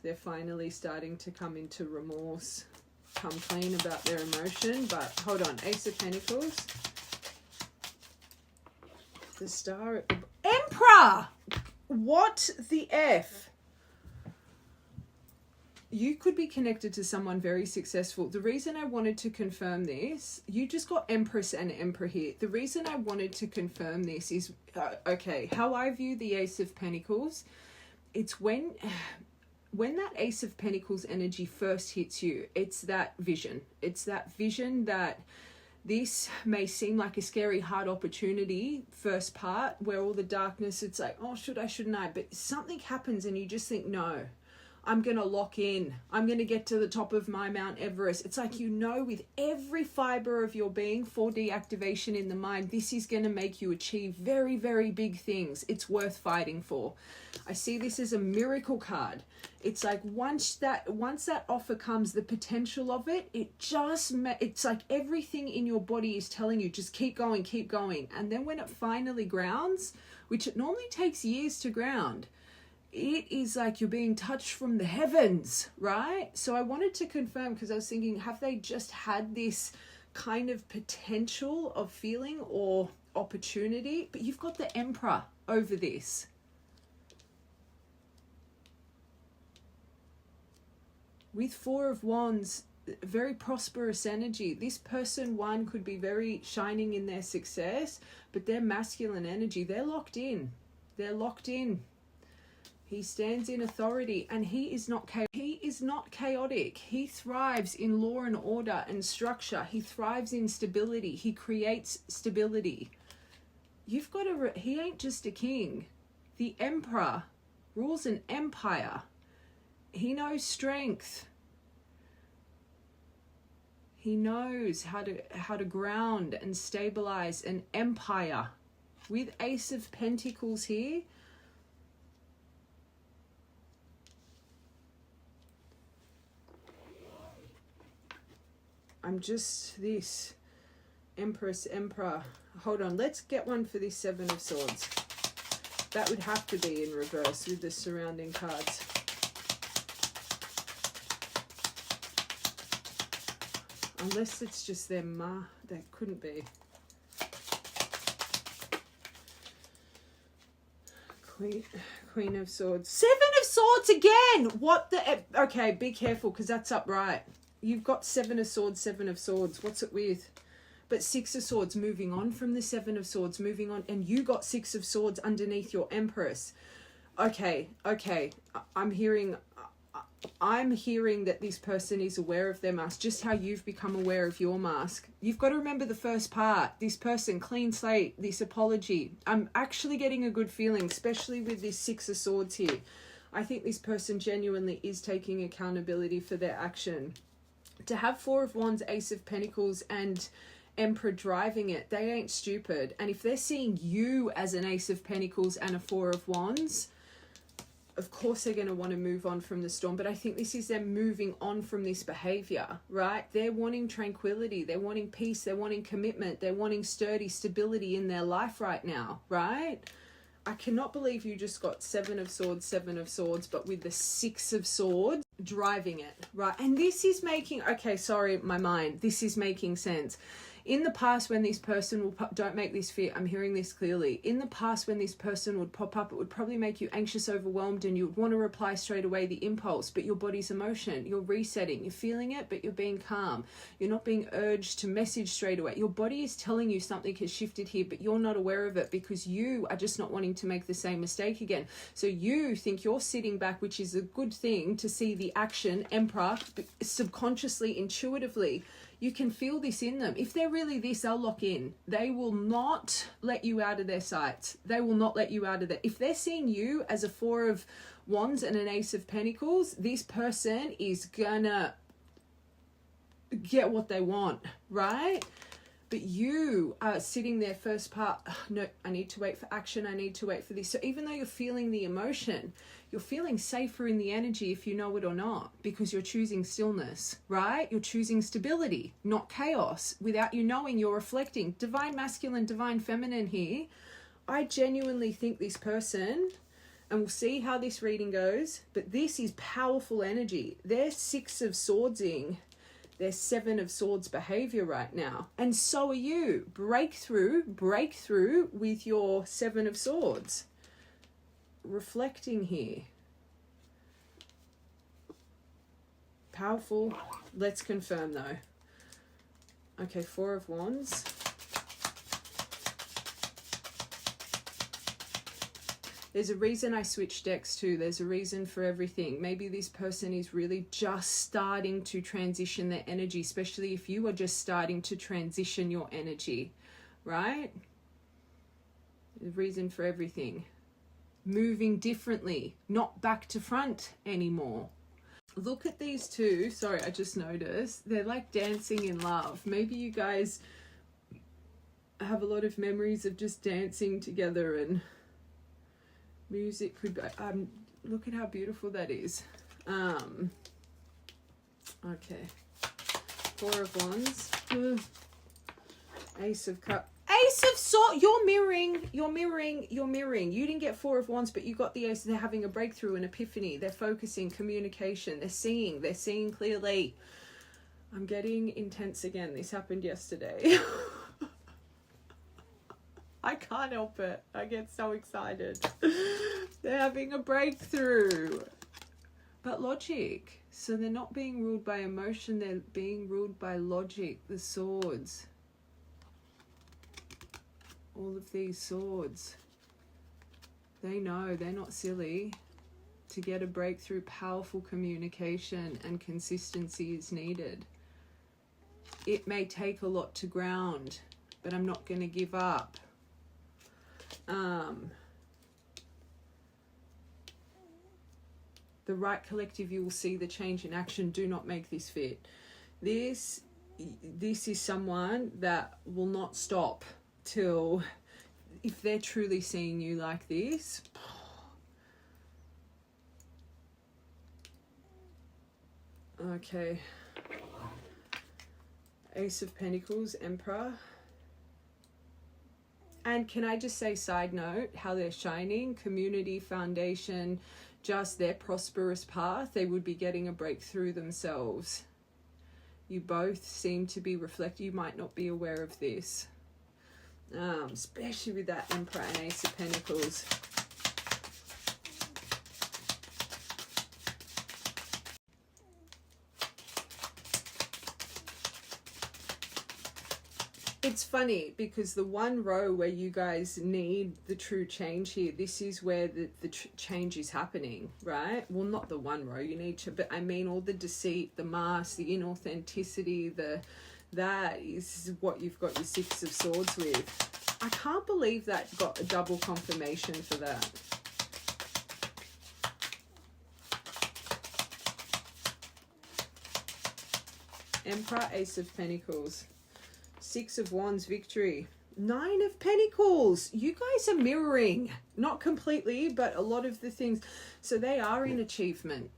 they're finally starting to come into remorse, come clean about their emotion. But hold on, Ace of Pentacles, the Star at the Emperor. What the F? You could be connected to someone very successful. The reason I wanted to confirm this, you just got Empress and Emperor here. The reason I wanted to confirm this is, okay, how I view the Ace of Pentacles it's when that Ace of Pentacles energy first hits you, it's that vision. It's that vision that this may seem like a scary, hard opportunity, first part, where all the darkness, it's like, oh, should I, shouldn't I? But something happens and you just think, no, I'm going to lock in. I'm going to get to the top of my Mount Everest. It's like, you know, with every fiber of your being, 4D activation in the mind, this is going to make you achieve very, very big things. It's worth fighting for. I see this as a miracle card. It's like once that offer comes, the potential of it, it's like everything in your body is telling you, just keep going, keep going. And then when it finally grounds, which it normally takes years to ground, it is like you're being touched from the heavens, right? So I wanted to confirm, because I was thinking, have they just had this kind of potential of feeling or opportunity? But you've got the Emperor over this. With Four of Wands, very prosperous energy. This person, one, could be very shining in their success, but their masculine energy, they're locked in. They're locked in. He stands in authority, and he is not chaotic. He thrives in law and order and structure. He thrives in stability. He creates stability. You've got to, he ain't just a king. The Emperor rules an empire. He knows strength. He knows how to ground and stabilize an empire. With Ace of Pentacles here, I'm just this Empress, Emperor. Hold on, let's get one for this Seven of Swords. That would have to be in reverse with the surrounding cards. Unless it's just their that couldn't be. Queen of Swords. Seven of Swords again! What the... Okay, be careful, because that's upright. You've got Seven of Swords, Seven of Swords. What's it with? But Six of Swords, moving on from the Seven of Swords, moving on. And you got Six of Swords underneath your Empress. Okay. I'm hearing that this person is aware of their mask, just how you've become aware of your mask. You've got to remember the first part. This person, clean slate, this apology. I'm actually getting a good feeling, especially with this Six of Swords here. I think this person genuinely is taking accountability for their action. To have Four of Wands, Ace of Pentacles, and Emperor driving it, they ain't stupid. And if they're seeing you as an Ace of Pentacles and a Four of Wands, of course they're going to want to move on from the storm. But I think this is them moving on from this behavior, right? They're wanting tranquility. They're wanting peace. They're wanting commitment. They're wanting sturdy stability in their life right now, right? I cannot believe you just got Seven of Swords, but with the Six of Swords driving it, right? And this is making, okay, sorry, my mind, this is making sense. In the past, when this person will don't make this fear, I'm hearing this clearly. In the past, when this person would pop up, it would probably make you anxious, overwhelmed, and you would want to reply straight away, the impulse, but your body's emotion, you're resetting, you're feeling it, but you're being calm. You're not being urged to message straight away. Your body is telling you something has shifted here, but you're not aware of it because you are just not wanting to make the same mistake again. So you think you're sitting back, which is a good thing to see the action, Emperor, subconsciously, intuitively. You can feel this in them. If they're really this, they'll lock in. They will not let you out of their sights. They will not let you out of there. If they're seeing you as a Four of Wands and an Ace of Pentacles, this person is gonna get what they want, right? But you are sitting there first part, oh, no, I need to wait for action. I need to wait for this. So even though you're feeling the emotion, you're feeling safer in the energy if you know it or not, because you're choosing stillness, right? You're choosing stability, not chaos. Without you knowing, you're reflecting. Divine masculine, divine feminine here. I genuinely think this person, and we'll see how this reading goes, but this is powerful energy. They're Six of Swordsing. They're Seven of Swords behavior right now. And so are you. Breakthrough with your Seven of Swords. Reflecting here. Powerful. Let's confirm though. Okay, Four of Wands. There's a reason I switched decks too. There's a reason for everything. Maybe this person is really just starting to transition their energy, especially if you are just starting to transition your energy, right? The reason for everything. Moving differently, not back to front anymore. Look at these two. Sorry, I just noticed. They're like dancing in love. Maybe you guys have a lot of memories of just dancing together, and music could be, look at how beautiful that is. Okay. Four of Wands. Ace of Cups. Ace of Swords. You're mirroring. You didn't get Four of Wands, but you got the Ace. They're having a breakthrough, an epiphany. They're focusing, communication. They're seeing clearly. I'm getting intense again. This happened yesterday. I can't help it. I get so excited. They're having a breakthrough. But logic. So they're not being ruled by emotion. They're being ruled by logic. The swords. All of these swords. They know. They're not silly. To get a breakthrough, powerful communication and consistency is needed. It may take a lot to ground, but I'm not going to give up. The right collective, you will see the change in action. Do not make this fit. This is someone that will not stop till, if they're truly seeing you like this. Okay. Ace of Pentacles, Emperor. And can I just say, side note, how they're shining, community, foundation, just their prosperous path, they would be getting a breakthrough themselves. You both seem to be reflecting. You might not be aware of this, especially with that Emperor and Ace of Pentacles. It's funny because the one row where you guys need the true change here, this is where the change is happening, right? Well, not the one row you need to, but I mean all the deceit, the mask, the inauthenticity, that is what you've got your Six of Swords with. I can't believe that got a double confirmation for that. Emperor, Ace of Pentacles. Six of Wands, victory. Nine of Pentacles. You guys are mirroring. Not completely, but a lot of the things. So they are in achievement.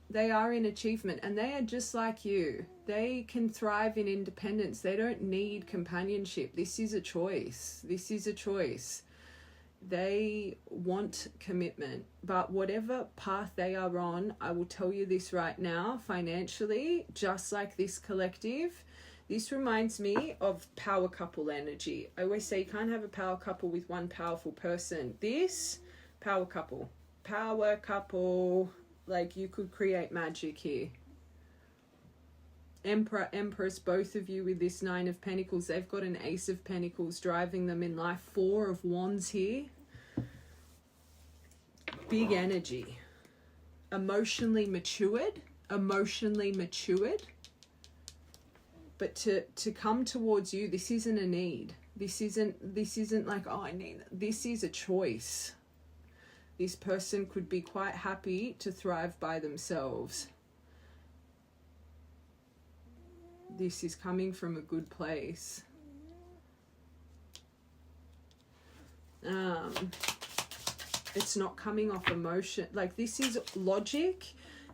They are in achievement. And they are just like you. They can thrive in independence. They don't need companionship. This is a choice. This is a choice. They want commitment. But whatever path they are on, I will tell you this right now, financially, just like this collective, this reminds me of power couple energy. I always say you can't have a power couple with one powerful person. This, power couple. Power couple. Like you could create magic here. Emperor, Empress, both of you with this Nine of Pentacles. They've got an Ace of Pentacles driving them in life. Four of Wands here. Big energy. Emotionally matured. Emotionally matured. But to come towards you, this isn't a need. This isn't like, oh, I need that. This is a choice. This person could be quite happy to thrive by themselves. This is coming from a good place. It's not coming off emotion. Like this is logic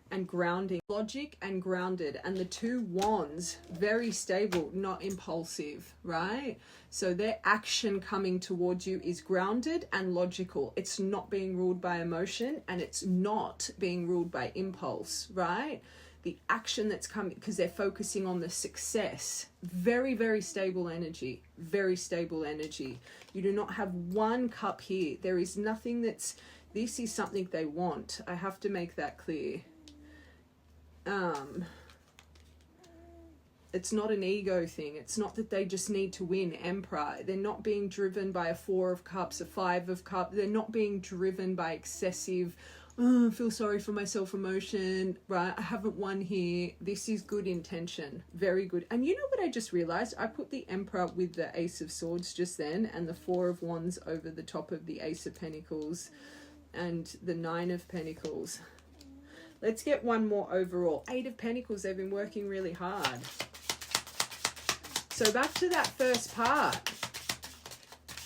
and grounding. Logic and grounded. And the two wands, very stable, not impulsive, right? So their action coming towards you is grounded and logical. It's not being ruled by emotion and it's not being ruled by impulse, right? The action that's coming, because they're focusing on the success. Very, very stable energy. Very stable energy. You do not have one cup here. There is nothing that's, this is something they want. I have to make that clear. It's not an ego thing. It's not that they just need to win. Emperor. They're not being driven by a 4 of cups, a 5 of cups. They're not being driven by excessive, oh, I feel sorry for myself emotion, right? I haven't won here. This is good intention. Very good. And you know what I just realized? I put the Emperor with the Ace of Swords just then and the 4 of Wands over the top of the Ace of Pentacles and the 9 of Pentacles. Let's get one more overall. 8 of Pentacles. They've been working really hard. So back to that first part.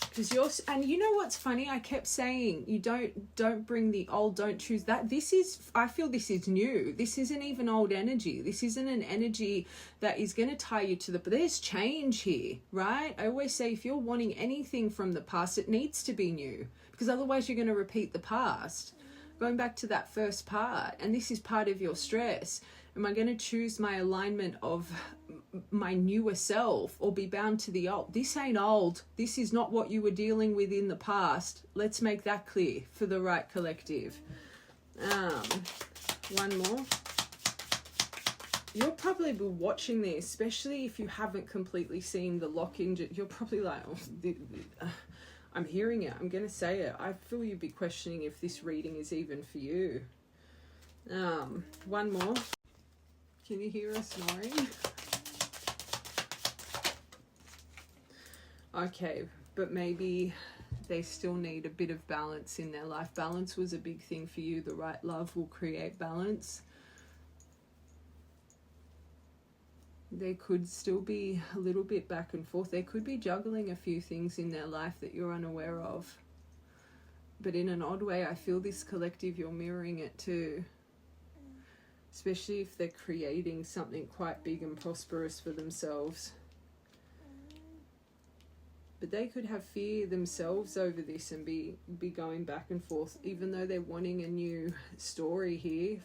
Because you're, and you know what's funny? I kept saying, you don't bring the old, don't choose that. This is, I feel this is new. This isn't even old energy. This isn't an energy that is going to tie you to the, but there's change here, right? I always say if you're wanting anything from the past, it needs to be new, because otherwise you're going to repeat the past. Going back to that first part, and this is part of your stress. Am I going to choose my alignment of my newer self or be bound to the old? This ain't old. This is not what you were dealing with in the past. Let's make that clear for the right collective. One more. You'll probably be watching this, especially if you haven't completely seen the lock-in. You're probably like, oh, I'm hearing it. I'm going to say it. I feel you'd be questioning if this reading is even for you. One more. Can you hear us snoring? Okay, but maybe they still need a bit of balance in their life. Balance was a big thing for you. The right love will create balance. They could still be a little bit back and forth. They could be juggling a few things in their life that you're unaware of. But in an odd way, I feel this collective, you're mirroring it too. Especially if they're creating something quite big and prosperous for themselves. But they could have fear themselves over this and be going back and forth, even though they're wanting a new story here.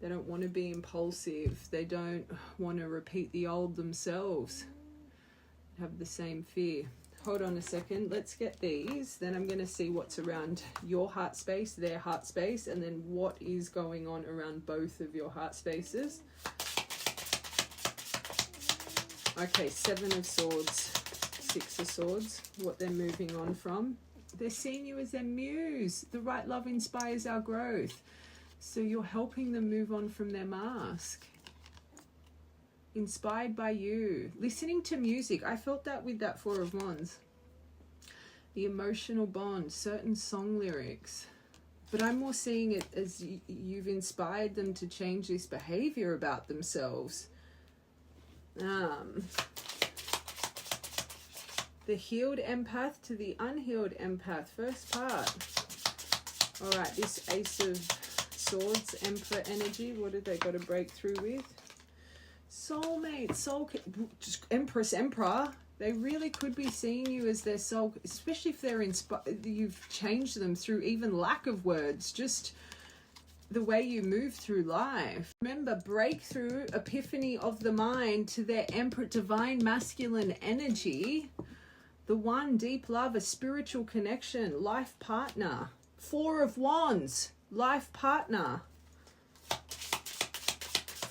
They don't want to be impulsive. They don't want to repeat the old themselves. Have the same fear. Hold on a second. Let's get these. Then I'm going to see what's around your heart space, their heart space, and then what is going on around both of your heart spaces. Okay, 7 of Swords, 6 of Swords, what they're moving on from. They're seeing you as their muse. The right love inspires our growth. So you're helping them move on from their mask. Inspired by you. Listening to music. I felt that with that 4 of Wands. The emotional bond. Certain song lyrics. But I'm more seeing it as you've inspired them to change this behavior about themselves. The healed empath to the unhealed empath. First part. Alright, this Ace of Swords, Emperor energy. What have they got to break through with? Soulmate, Empress, Emperor. They really could be seeing you as their soul, especially if they're you've changed them through even lack of words, just the way you move through life. Remember, breakthrough, epiphany of the mind to their Emperor, divine masculine energy. The one, deep love, a spiritual connection, life partner. 4 of Wands, life partner.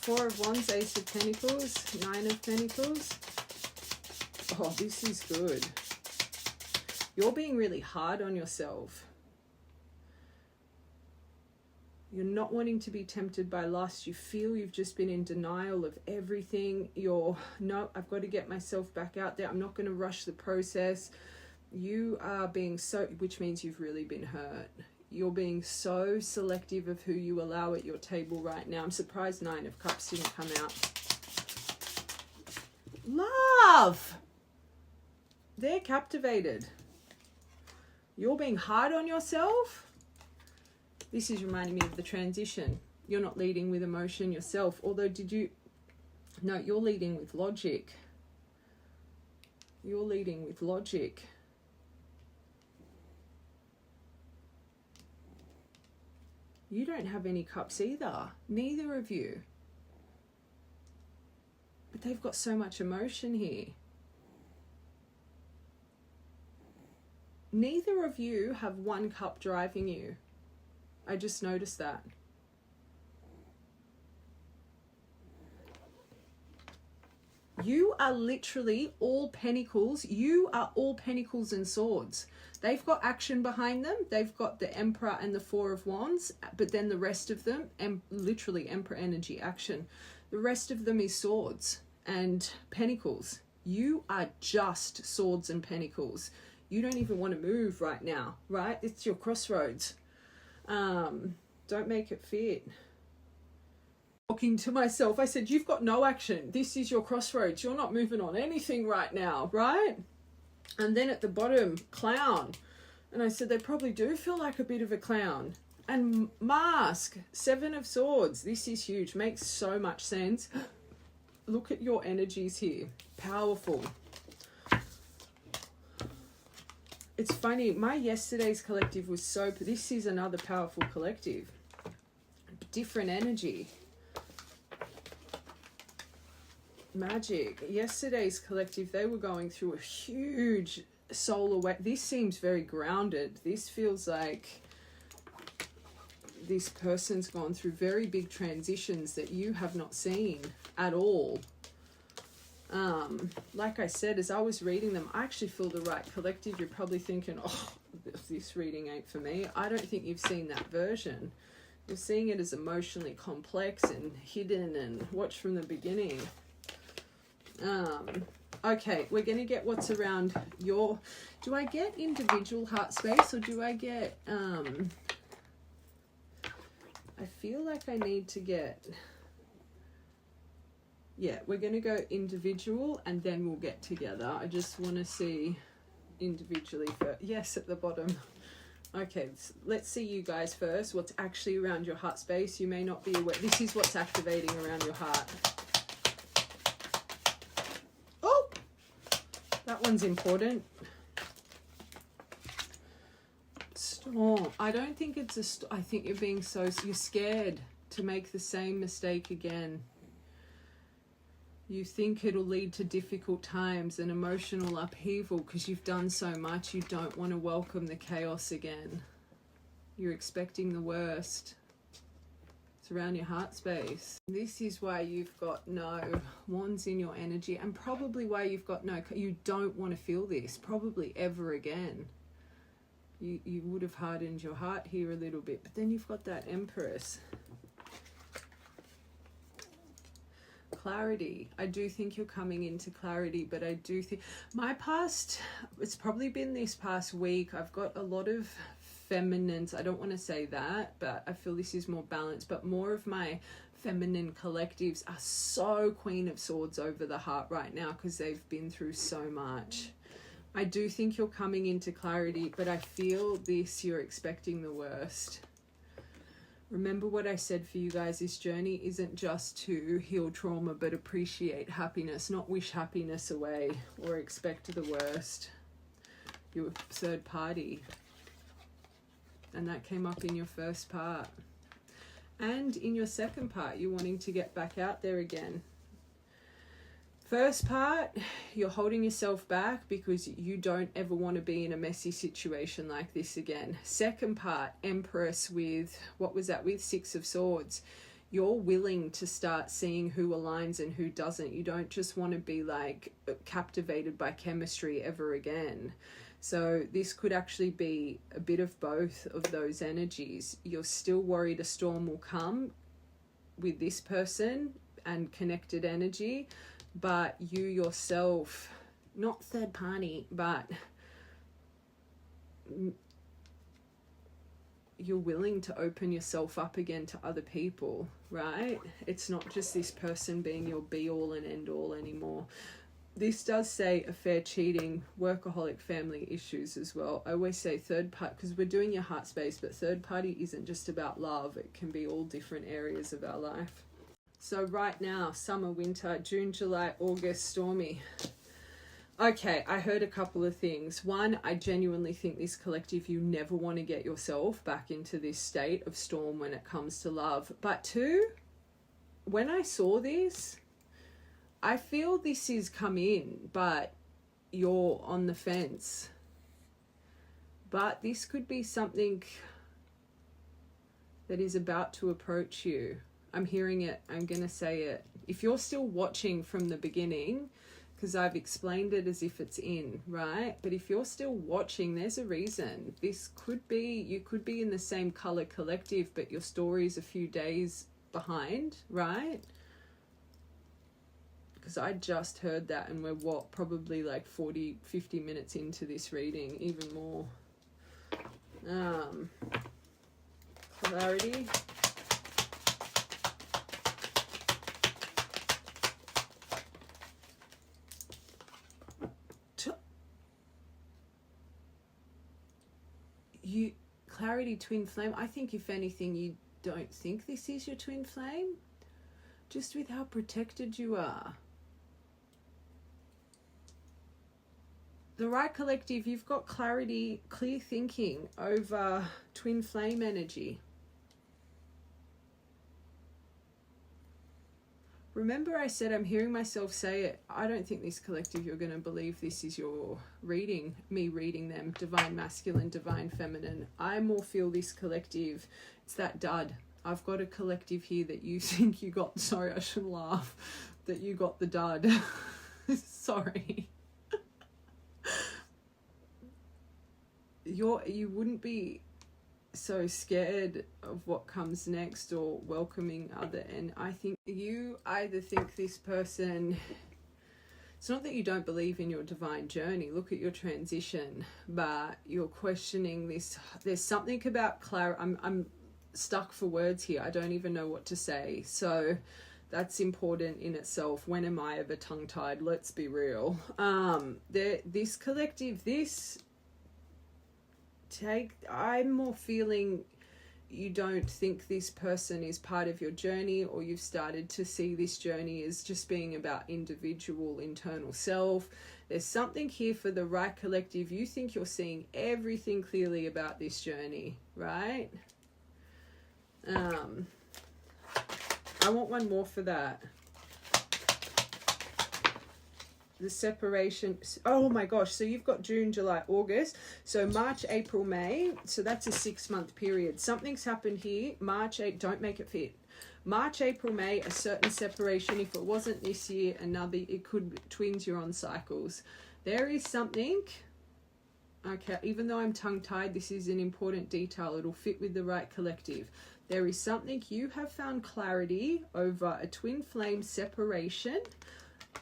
4 of Wands, Ace of Pentacles, 9 of Pentacles. Oh, this is good. You're being really hard on yourself. You're not wanting to be tempted by lust. You feel you've just been in denial of everything. No, I've got to get myself back out there. I'm not going to rush the process. You are being which means you've really been hurt. You're being so selective of who you allow at your table right now. I'm surprised 9 of Cups didn't come out. Love! They're captivated. You're being hard on yourself. This is reminding me of the transition. You're not leading with emotion yourself. Although no, you're leading with logic. You're leading with logic. You don't have any cups either. Neither of you. But they've got so much emotion here. Neither of you have 1 cup driving you. I just noticed that. You are literally all pentacles. You are all pentacles and swords. They've got action behind them. They've got the Emperor and the Four of Wands, but then the rest of them, and literally Emperor energy action. The rest of them is swords and pentacles. You are just swords and pentacles. You don't even want to move right now, right? It's your crossroads. Don't make it fit. Talking to myself, I said, you've got no action. This is your crossroads. You're not moving on anything right now, right? And then at the bottom, clown. And I said, they probably do feel like a bit of a clown. And mask, Seven of Swords. This is huge. Makes so much sense. Look at your energies here. Powerful. It's funny. My yesterday's collective was so... This is another powerful collective. Different energy. Magic. Yesterday's collective, they were going through a huge solar wave. This seems very grounded. This feels like this person's gone through very big transitions that you have not seen at all. Like I said, as I was reading them, I actually feel the right collective. You're probably thinking, oh, this reading ain't for me. I don't think you've seen that version. You're seeing it as emotionally complex and hidden and watch from the beginning. Okay, we're going to get what's around your... Do I get individual heart space or do I get... I feel like I need to get... Yeah, we're going to go individual and then we'll get together. I just want to see individually first. Yes, at the bottom. Okay, let's see you guys first. What's actually around your heart space. You may not be aware. This is what's activating around your heart. Oh! That one's important. Storm. I don't think it's a storm. I think you're being so... You're scared to make the same mistake again. You think it'll lead to difficult times and emotional upheaval because you've done so much. You don't want to welcome the chaos again. You're expecting the worst. It's around your heart space. This is why you've got no wands in your energy and probably why you've got no... You don't want to feel this probably ever again. You would have hardened your heart here a little bit, but then you've got that Empress. Clarity. I do think you're coming into clarity, but I do think my past, it's probably been this past week, I've got a lot of feminines. I don't want to say that, but I feel this is more balanced, but more of my feminine collectives are so Queen of Swords over the heart right now because they've been through so much. I do think you're coming into clarity, but I feel this, you're expecting the worst. Remember what I said for you guys, this journey isn't just to heal trauma, but appreciate happiness, not wish happiness away or expect the worst. You're a third party. And that came up in your first part. And in your second part, you're wanting to get back out there again. First part, you're holding yourself back because you don't ever want to be in a messy situation like this again. Second part, Empress with, what was that with? Six of Swords. You're willing to start seeing who aligns and who doesn't. You don't just want to be like captivated by chemistry ever again. So this could actually be a bit of both of those energies. You're still worried a storm will come with this person and connected energy, but you yourself, not third party, but you're willing to open yourself up again to other people, right? It's not just this person being your be all and end all anymore. This does say affair, cheating, workaholic, family issues as well. I always say third party because we're doing your heart space, but third party isn't just about love. It can be all different areas of our life. So right now, summer, winter, June, July, August, stormy. Okay, I heard a couple of things. One, I genuinely think this collective, you never want to get yourself back into this state of storm when it comes to love. But two, when I saw this, I feel this is come in, but you're on the fence. But this could be something that is about to approach you. I'm hearing it. I'm going to say it. If you're still watching from the beginning, because I've explained it as if it's in, right? But if you're still watching, there's a reason. This could be, you could be in the same color collective, but your story's a few days behind, right? Because I just heard that, and we're probably like 40-50 minutes into this reading, even more. Clarity. Clarity, twin flame. I think if anything, you don't think this is your twin flame, just with how protected you are. The right collective, you've got clarity, clear thinking over twin flame energy. Remember I said, I'm hearing myself say it, I don't think this collective, you're going to believe this is your reading, me reading them, divine masculine, divine feminine. I more feel this collective, it's that dud. I've got a collective here that you think you got, sorry, I should laugh, that you got the dud. Sorry. You wouldn't be so scared of what comes next or welcoming other, and I think you either think this person, it's not that you don't believe in your divine journey, look at your transition, but you're questioning this. There's something about I'm stuck for words here, I don't even know what to say, so that's important in itself. When am I ever tongue-tied? Let's be real. This collective, I'm more feeling you don't think this person is part of your journey, or you've started to see this journey as just being about individual internal self. There's something here for the right collective. You think you're seeing everything clearly about this journey, right? I want one more for that. The separation, oh my gosh, so you've got June, July, August, so March, April, May, so that's a 6-month period. Something's happened here. March, don't make it fit. March, April, May, a certain separation. If it wasn't this year, another, it could, twins, you're on cycles. There is something, okay, even though I'm tongue-tied, this is an important detail, it'll fit with the right collective. There is something, you have found clarity over a twin flame separation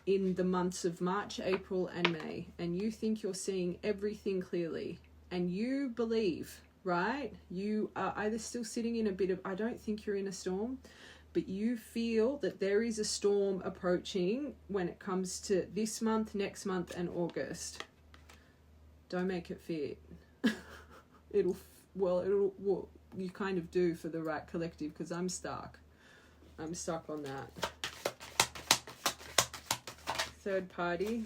in the months of March, April, and May, and you think you're seeing everything clearly, and you believe, right? You are either still sitting in a bit of, I don't think you're in a storm, but you feel that there is a storm approaching when it comes to this month, next month, and August. Don't make it fit. Well, you kind of do for the right collective, because I'm stuck on that. Third party,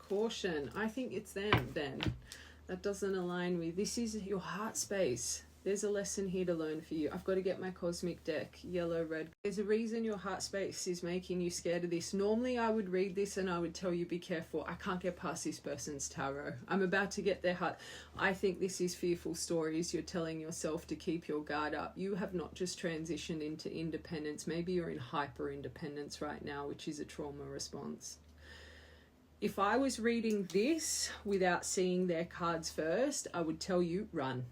caution. I think it's them then. That doesn't align with, this is your heart space. There's a lesson here to learn for you. I've got to get my cosmic deck, yellow, red. There's a reason your heart space is making you scared of this. Normally I would read this and I would tell you, be careful. I can't get past this person's tarot. I'm about to get their heart. I think this is fearful stories. You're telling yourself to keep your guard up. You have not just transitioned into independence. Maybe you're in hyper independence right now, which is a trauma response. If I was reading this without seeing their cards first, I would tell you, run.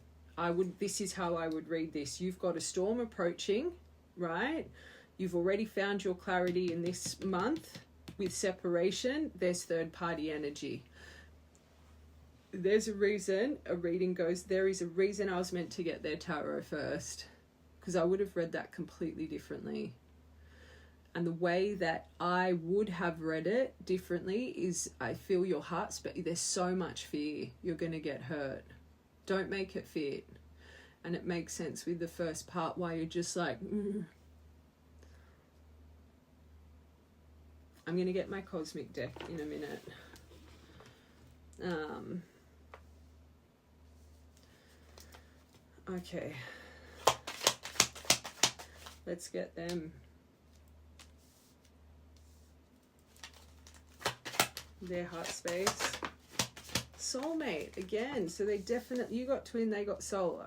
This is how I would read this. You've got a storm approaching, right? You've already found your clarity in this month with separation. There's third party energy. There's a reason a reading goes, there is a reason I was meant to get their tarot first, because I would have read that completely differently. And the way that I would have read it differently is, I feel your heart, there's so much fear. You're going to get hurt. Don't make it fit. And it makes sense with the first part why you're just like, I'm going to get my cosmic deck in a minute. Okay. Let's get them. Their heart space. Soulmate again, so they definitely, you got twin, they got soul.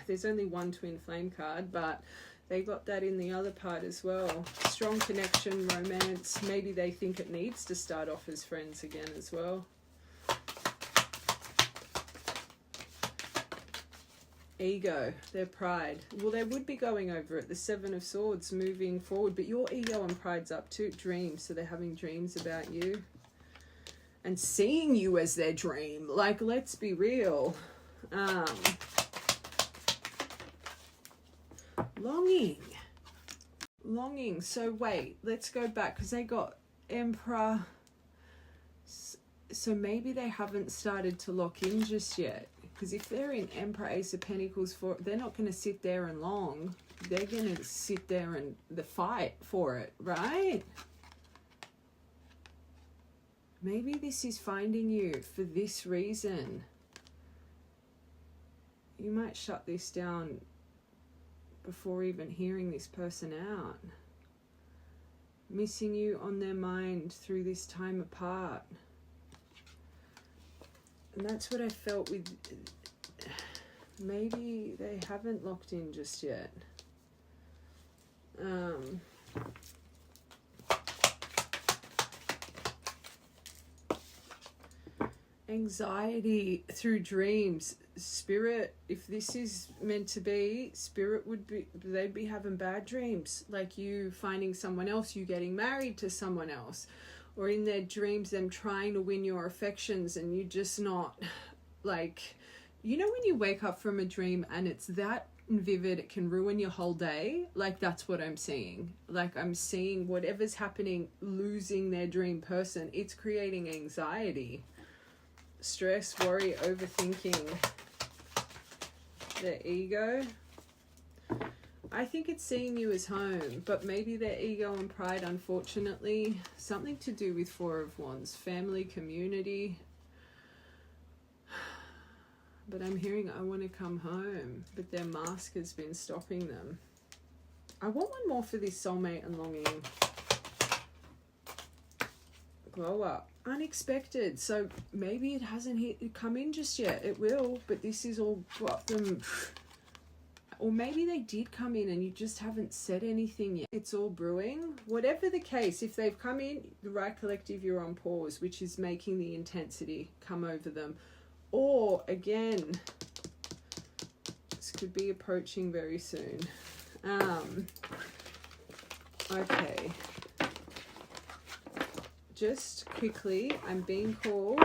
There's only one twin flame card, but They got that in the other part as well. Strong connection, romance. Maybe they think it needs to start off as friends again as well. Ego, their pride. Well, they would be going over it. The Seven of Swords, moving forward. But your ego and pride's up too. Dreams. So they're having dreams about you. And seeing you as their dream. Like, let's be real. Longing. So wait, let's go back. Because they got Emperor. So maybe they haven't started to lock in just yet. Because if they're in Emperor, Ace of Pentacles, they're not going to sit there and long. They're going to sit there and the fight for it, right? Maybe this is finding you for this reason. You might shut this down before even hearing this person out. Missing you on their mind through this time apart. And that's what I felt with, maybe they haven't locked in just yet. Anxiety through dreams. Spirit, if this is meant to be, Spirit would be, they'd be having bad dreams. Like you finding someone else, you getting married to someone else. Or in their dreams, them trying to win your affections and you just not, like, you know when you wake up from a dream and it's that vivid, it can ruin your whole day? Like, that's what I'm seeing. Like, I'm seeing whatever's happening, losing their dream person. It's creating anxiety, stress, worry, overthinking. Their ego. I think it's seeing you as home, but maybe their ego and pride, unfortunately, something to do with Four of Wands, family, community. But I'm hearing I want to come home, but their mask has been stopping them. I want one more for this soulmate and longing. Glow up. Unexpected. So maybe it hasn't come in just yet. It will, but this is all got them. Or maybe they did come in and you just haven't said anything yet. It's all brewing. Whatever the case, if they've come in, the right collective, you're on pause, which is making the intensity come over them. Or, again, this could be approaching very soon. Okay. Just quickly, I'm being called.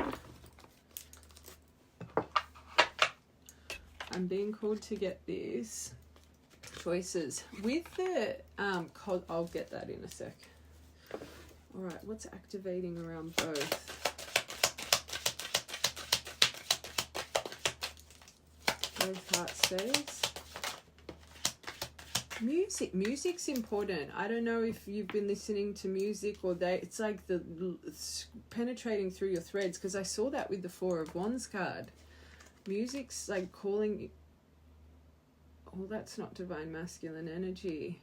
I'm being called to get these choices. With the, I'll get that in a sec. All right, what's activating around both? Both heart stays. Music's important. I don't know if you've been listening to music or it's like it's penetrating through your threads, because I saw that with the Four of Wands card. Music's like calling. Oh, that's not divine masculine energy.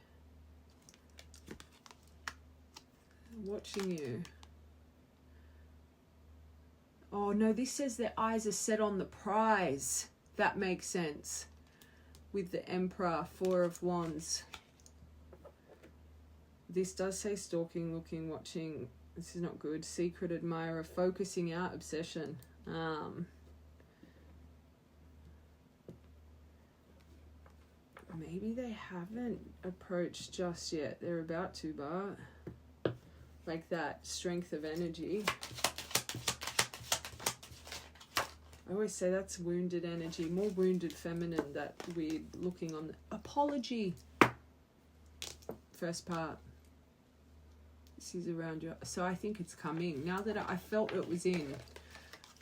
Watching you. Oh no, this says their eyes are set on the prize. That makes sense. With the Emperor, Four of Wands. This does say stalking, looking, watching. This is not good. Secret admirer, focusing out, obsession. Maybe they haven't approached just yet. They're about to, but like that strength of energy. I always say that's wounded energy, more wounded feminine, that weird looking on the apology. First part. This is around your, so I think it's coming. Now that I felt it was in,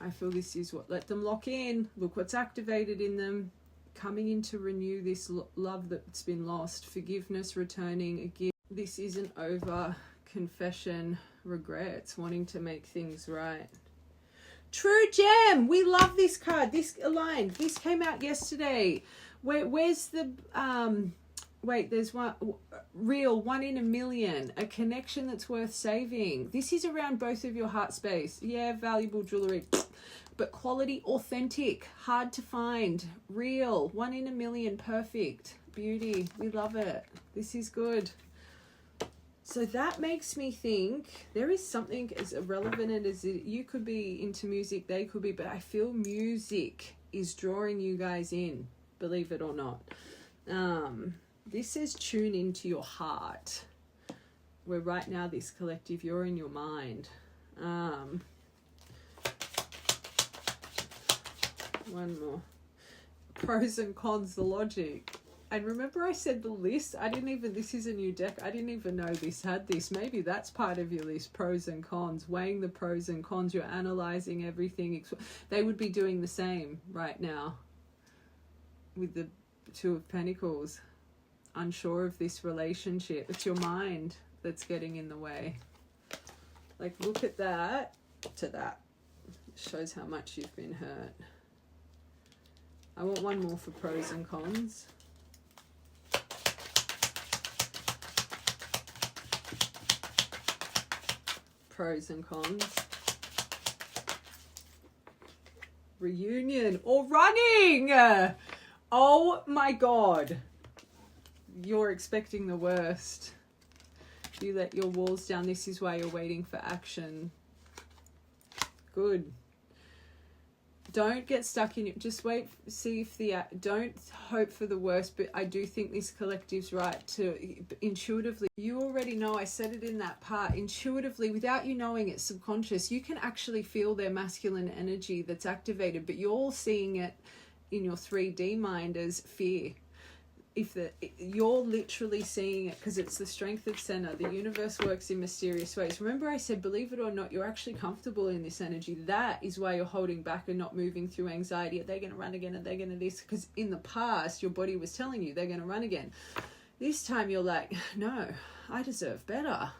I feel this is what, let them lock in. Look what's activated in them. Coming in to renew this love that's been lost. Forgiveness, returning a gift. This isn't over. Confession, regrets, wanting to make things right. True Gem. We love this card. This aligned. This came out yesterday. Where's the wait, there's one real, 1 in a million, a connection that's worth saving. This is around both of your heart space. Yeah, valuable jewelry, but quality, authentic, hard to find, real, 1 in a million, perfect. Beauty. We love it. This is good. So that makes me think there is something as irrelevant as it, you could be into music, they could be, but I feel music is drawing you guys in, believe it or not. This says tune into your heart. Where right now, this collective, you're in your mind. One more. Pros and cons, the logic. And remember I said the list? This is a new deck. I didn't even know this had this. Maybe that's part of your list, pros and cons. Weighing the pros and cons. You're analysing everything. They would be doing the same right now with the Two of Pentacles. Unsure of this relationship. It's your mind that's getting in the way. Like, look at that to that. Shows how much you've been hurt. I want one more for pros and cons. Pros and cons. Reunion or running. Oh my God. You're expecting the worst. You let your walls down. This is why you're waiting for action. Good. Don't get stuck in it. Just wait, see if don't hope for the worst, but I do think this collective's right to intuitively. You already know, I said it in that part, intuitively, without you knowing it, subconscious, you can actually feel their masculine energy that's activated, but you're all seeing it in your 3D mind as fear. You're literally seeing it because it's the strength of center. The universe works in mysterious ways. Remember I said, believe it or not, you're actually comfortable in this energy. That is why you're holding back and not moving through anxiety. Are they going to run again? Are they going to this? Because in the past, your body was telling you they're going to run again. This time you're like, no, I deserve better.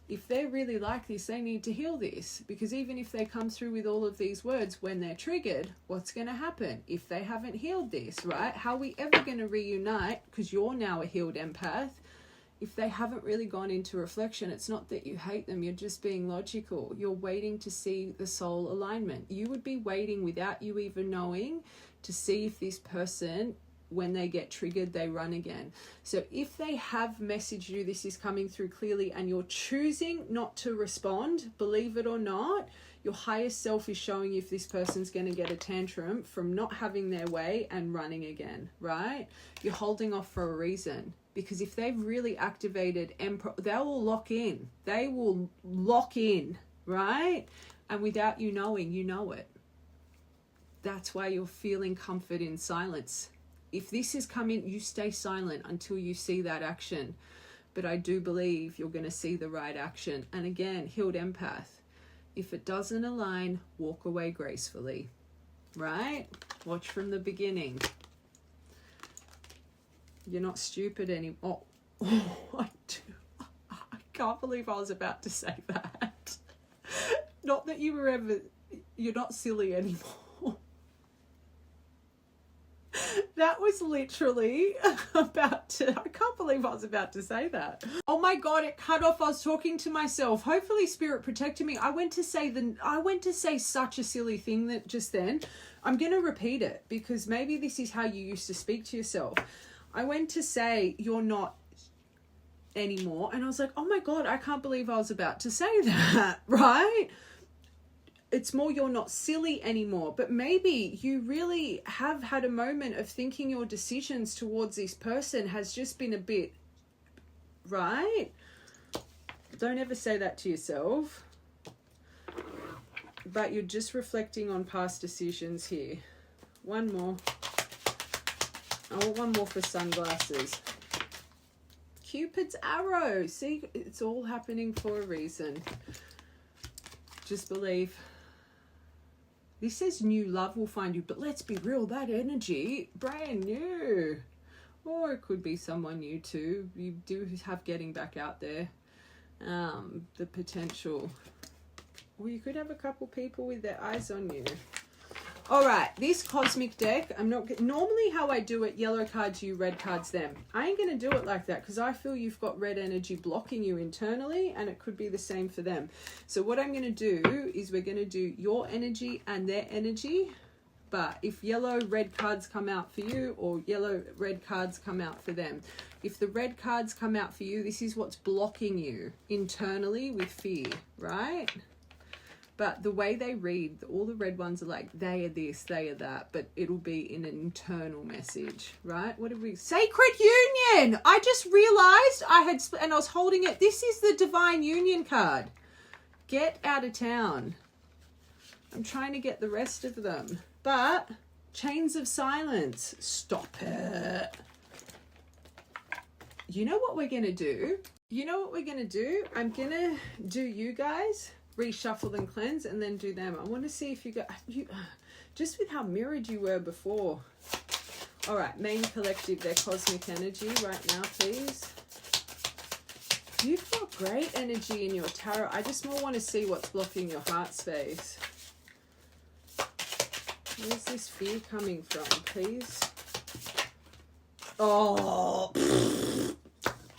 If they're really like this, they need to heal this. Because even if they come through with all of these words, when they're triggered, what's going to happen? If they haven't healed this, right? How are we ever going to reunite? Because you're now a healed empath. If they haven't really gone into reflection, it's not that you hate them. You're just being logical. You're waiting to see the soul alignment. You would be waiting without you even knowing to see if this person, when they get triggered, they run again. So if they have messaged you, this is coming through clearly, and you're choosing not to respond, believe it or not, your highest self is showing you if this person's going to get a tantrum from not having their way and running again, right? You're holding off for a reason, because if they've really activated they will lock in. They will lock in, right? And without you knowing, you know it. That's why you're feeling comfort in silence. If this is coming, you stay silent until you see that action. But I do believe you're going to see the right action. And again, healed empath. If it doesn't align, walk away gracefully. Right? Watch from the beginning. You're not stupid anymore. I can't believe I was about to say that. Not that you were ever... You're not silly anymore. That was literally about to... I can't believe I was about to say that. Oh my God, it cut off. I was talking to myself. Hopefully Spirit protected me. I went to say such a silly thing that just then. I'm going to repeat it because maybe this is how you used to speak to yourself. I went to say you're not anymore. And I was like, oh my God, I can't believe I was about to say that, right? It's more you're not silly anymore, but maybe you really have had a moment of thinking your decisions towards this person has just been a bit, right? Don't ever say that to yourself. But you're just reflecting on past decisions here. One more. I want one more for sunglasses. Cupid's arrow. See, it's all happening for a reason. Just believe. This says new love will find you, but let's be real, that energy, brand new. Or it could be someone new too. You do have getting back out there. The potential. Or you could have a couple people with their eyes on you. All right, this cosmic deck, I'm not... Normally how I do it, yellow cards you, red cards them. I ain't going to do it like that because I feel you've got red energy blocking you internally and it could be the same for them. So what I'm going to do is we're going to do your energy and their energy But if yellow, red cards come out for you, or yellow, red cards come out for them. If the red cards come out for you, this is what's blocking you internally with fear, right? But the way they read, all the red ones are like, they are this, they are that, but it'll be in an internal message, right? What did we... Sacred Union! I just realized I had... And I was holding it. This is the Divine Union card. Get out of town. I'm trying to get the rest of them. But Chains of Silence. Stop it. You know what we're going to do? You know what we're going to do? I'm going to do you guys, reshuffle and cleanse, and then do them. I want to see if you got... just with how mirrored you were before. All right, main collective, their cosmic energy right now, please. You've got great energy in your tarot. I just more want to see what's blocking your heart space. Where's this fear coming from, please? Oh,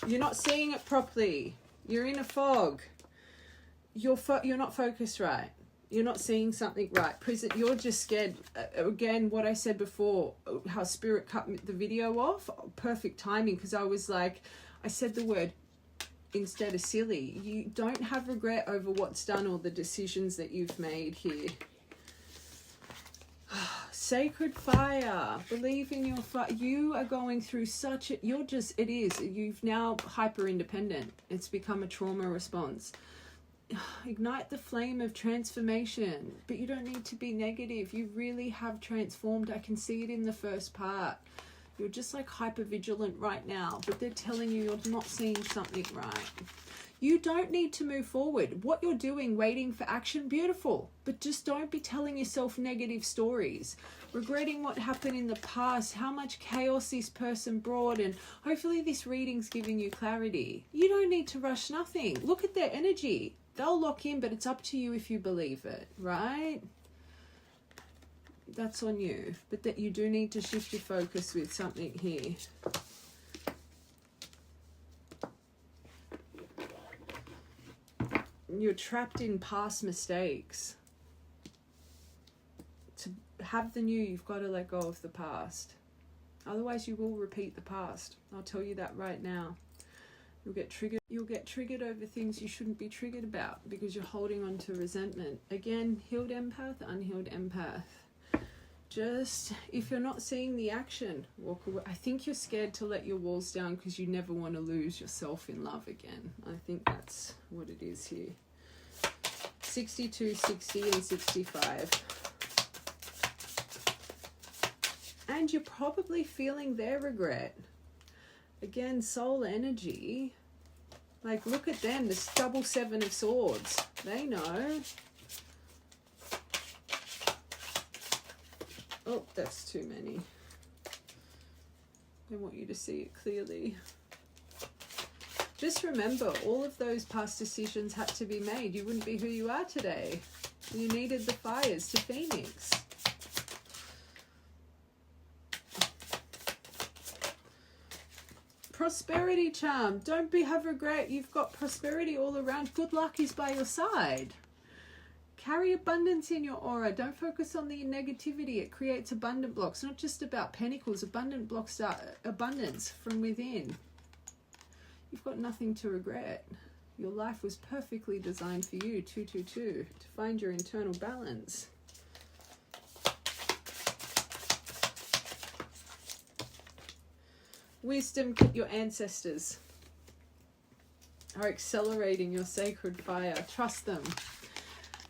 you're not seeing it properly. You're in a fog. You're not focused right. You're not seeing something right. You're just scared. Again, what I said before, how Spirit cut the video off. Perfect timing, because I was like, I said the word instead of silly. You don't have regret over what's done or the decisions that you've made here. Sacred fire. Believe in your fire. You are going through such a... You've now hyper independent. It's become a trauma response. Ignite the flame of transformation. But you don't need to be negative. You really have transformed. I can see it in the first part. You're just like hyper vigilant right now. But they're telling you you're not seeing something right. You don't need to move forward. What you're doing, waiting for action, beautiful. But just don't be telling yourself negative stories. Regretting what happened in the past, how much chaos this person brought, and hopefully this reading's giving you clarity. You don't need to rush nothing. Look at their energy. They'll lock in, but it's up to you if you believe it, right? That's on you. But that you do need to shift your focus with something here. You're trapped in past mistakes. To have the new, you've got to let go of the past. Otherwise, you will repeat the past. I'll tell you that right now. You'll get triggered. You'll get triggered over things you shouldn't be triggered about because you're holding on to resentment. Again, healed empath, unhealed empath. Just, if you're not seeing the action, walk away. I think you're scared to let your walls down because you never want to lose yourself in love again. I think that's what it is here. 62, 60, and 65. And you're probably feeling their regret. Again, soul energy. Like, look at them, this double 7 of swords. They know. Oh, that's too many. I want you to see it clearly. Just remember, all of those past decisions had to be made. You wouldn't be who you are today. You needed the fires to Phoenix. Prosperity charm. Don't have regret. You've got prosperity all around. Good luck is by your side. Carry abundance in your aura. Don't focus on the negativity. It creates abundant blocks. Not just about pentacles. Abundant blocks are abundance from within. You've got nothing to regret. Your life was perfectly designed for you, 222, to find your internal balance. Wisdom, your ancestors are accelerating your sacred fire. Trust them.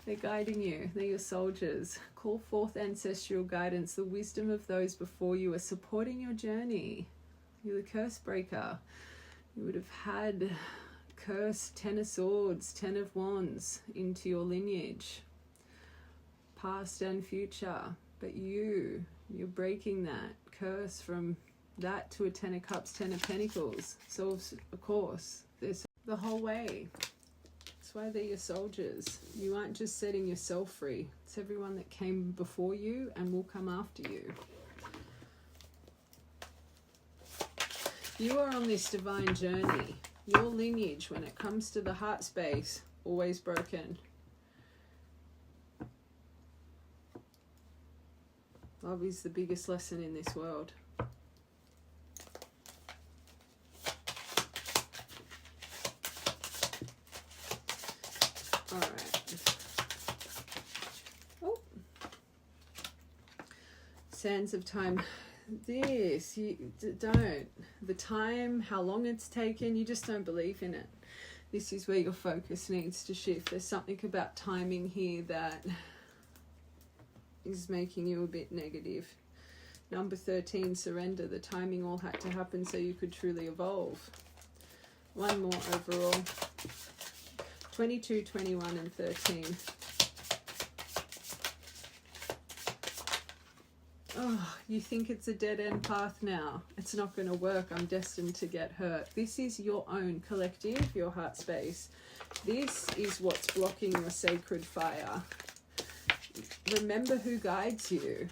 They're guiding you. They're your soldiers. Call forth ancestral guidance. The wisdom of those before you are supporting your journey. You're the curse breaker. You would have had curse, 10 of swords, 10 of wands into your lineage. Past and future. But you're breaking that curse from that to a 10 of cups, 10 of pentacles. So, of course, there's the whole way. That's why they're your soldiers. You aren't just setting yourself free. It's everyone that came before you and will come after you. You are on this divine journey. Your lineage, when it comes to the heart space, always broken. Love is the biggest lesson in this world. All right. Oh. Sands of time. This, you don't. The time, how long it's taken, you just don't believe in it. This is where your focus needs to shift. There's something about timing here that is making you a bit negative. Number 13, surrender. The timing all had to happen so you could truly evolve. One more overall. 22, 21, and 13. Oh, you think it's a dead-end path now. It's not going to work. I'm destined to get hurt. This is your own collective, your heart space. This is what's blocking your sacred fire. Remember who guides you.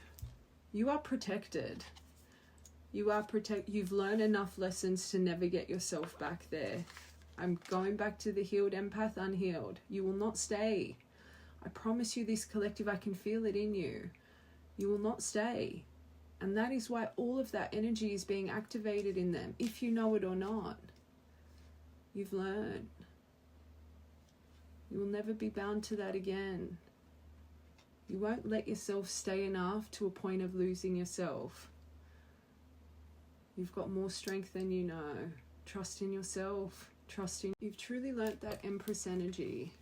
You are protected. You've learned enough lessons to never get yourself back there. I'm going back to the healed empath, unhealed. You will not stay. I promise you this collective, I can feel it in you. You will not stay. And that is why all of that energy is being activated in them, if you know it or not. You've learned. You will never be bound to that again. You won't let yourself stay enough to a point of losing yourself. You've got more strength than you know. Trust in yourself. You've truly learnt that Empress energy.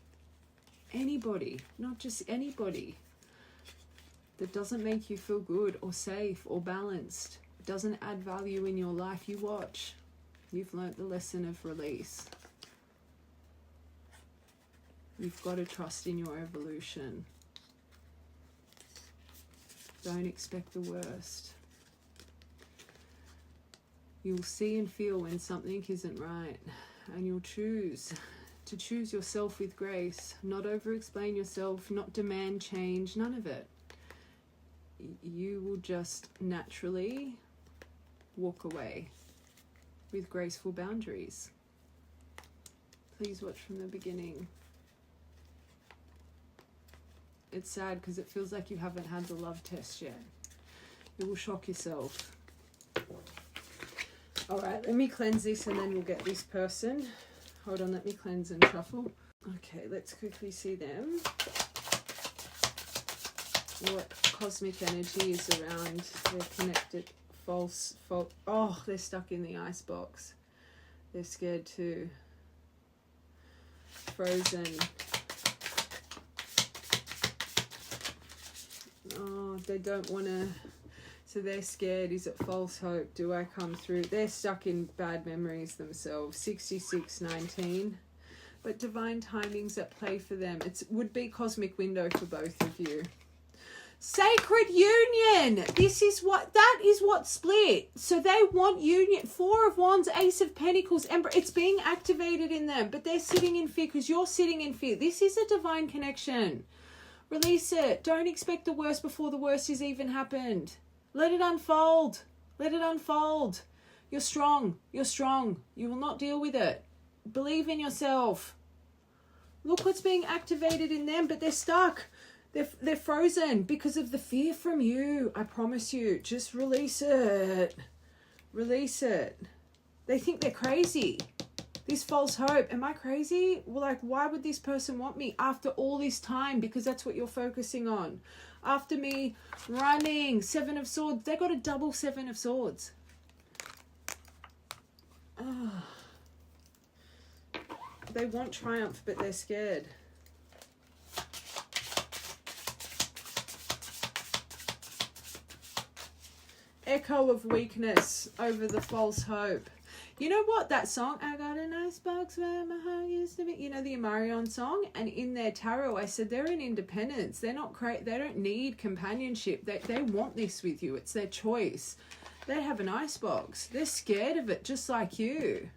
Anybody, not just anybody, that doesn't make you feel good or safe or balanced, doesn't add value in your life, you watch. You've learnt the lesson of release. You've got to trust in your evolution. Don't expect the worst. You'll see and feel when something isn't right, and you'll choose to choose yourself with grace, not over-explain yourself, not demand change, none of it. You will just naturally walk away with graceful boundaries. Please watch from the beginning. It's sad because it feels like you haven't had the love test yet. You will shock yourself. All right, let me cleanse this and then we'll get this person. Hold on, let me cleanse and shuffle. Okay, let's quickly see them. What cosmic energy is around? They're connected. False. Oh, they're stuck in the icebox. They're scared too. Frozen. Oh, they don't want to. So they're scared. Is it false hope? Do I come through? They're stuck in bad memories themselves. 66-19. But divine timing's at play for them. It would be cosmic window for both of you. Sacred union. That is what split. So they want union. 4 of Wands, Ace of Pentacles, Emperor. It's being activated in them, but they're sitting in fear because you're sitting in fear. This is a divine connection. Release it. Don't expect the worst before the worst has even happened. Let it unfold. Let it unfold. You're strong. You're strong. You will not deal with it. Believe in yourself. Look what's being activated in them, but they're stuck. They're frozen because of the fear from you. I promise you. Just release it. Release it. They think they're crazy. This false hope. Am I crazy? Well, like, why would this person want me after all this time? Because that's what you're focusing on. After me running. 7 of Swords. They got a double 7 of Swords. Oh. They want triumph, but they're scared. Echo of weakness over the false hope. You know what? That song, I got a nice box where my heart used to be. You know the Amarion song? And in their tarot, I said they're in independence. They're not they don't need companionship. They want this with you. It's their choice. They have an icebox. They're scared of it, just like you.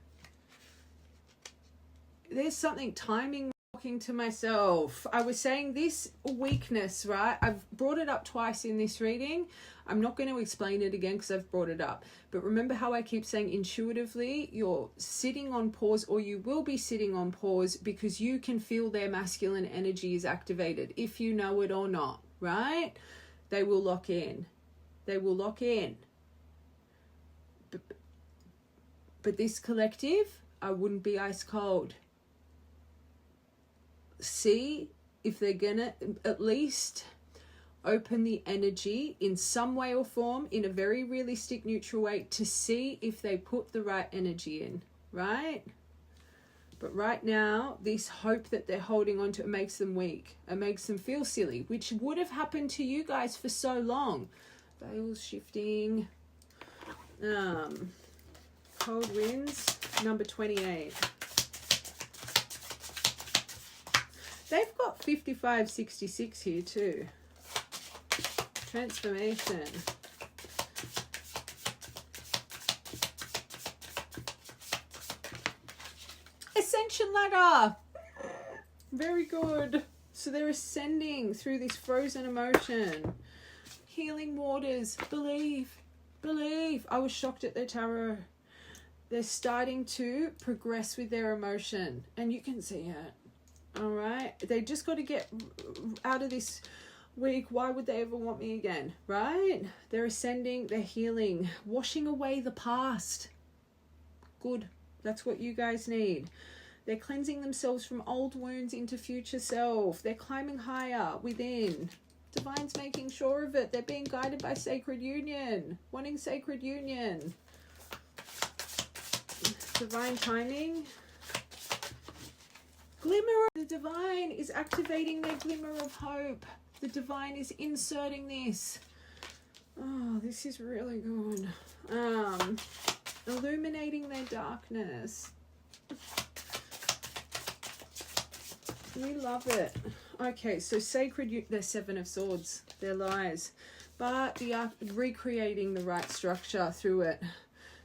There's something timing. Talking to myself. I was saying this weakness, right? I've brought it up twice in this reading. I'm not going to explain it again because I've brought it up. But remember how I keep saying intuitively, you're sitting on pause, or you will be sitting on pause because you can feel their masculine energy is activated, if you know it or not, right? They will lock in. They will lock in. But this collective, I wouldn't be ice cold. See if they're gonna at least open the energy in some way or form, in a very realistic, neutral way, to see if they put the right energy in, right? But right now, this hope that they're holding on to, it makes them weak. It makes them feel silly, which would have happened to you guys for so long. Veils shifting. Cold winds, number 28. They've got 5566 here too. Transformation. Ascension ladder. Very good. So they're ascending through this frozen emotion. Healing waters. Believe. Believe. I was shocked at their tarot. They're starting to progress with their emotion. And you can see it. Alright? They just got to get out of this week. Why would they ever want me again? Right? They're ascending. They're healing. Washing away the past. Good. That's what you guys need. They're cleansing themselves from old wounds into future self. They're climbing higher within. Divine's making sure of it. They're being guided by sacred union. Wanting sacred union. Divine timing. Glimmer. The divine is activating their glimmer of hope. The divine is inserting this. Oh, this is really good. Illuminating their darkness. We love it. Okay, so sacred, they're Seven of Swords. They're lies. But they are recreating the right structure through it.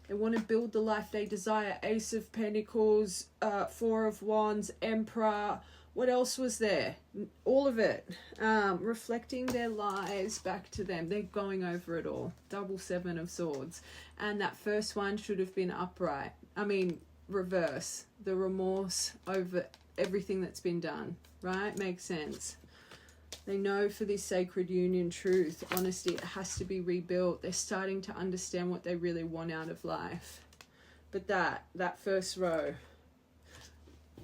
They want to build the life they desire. Ace of Pentacles, Four of Wands, Emperor. What else was there? All of it. Reflecting their lies back to them. They're going over it all. Double Seven of Swords. And that first one should have been upright. I mean, reverse. The remorse over everything that's been done. Right? Makes sense. They know for this sacred union truth, honesty, it has to be rebuilt. They're starting to understand what they really want out of life. But that first row,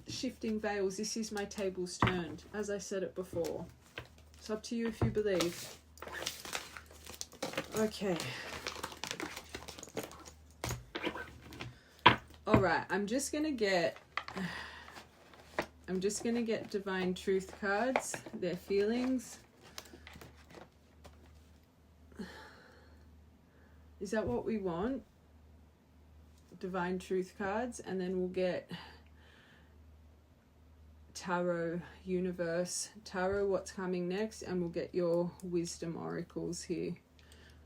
shifting veils, this is my tables turned, as I said it before. It's up to you if you believe. Okay. All right, I'm just going to get Divine Truth cards, their feelings. Is that what we want? Divine Truth cards, and then we'll get Tarot Universe. Tarot, what's coming next, and we'll get your Wisdom Oracles here.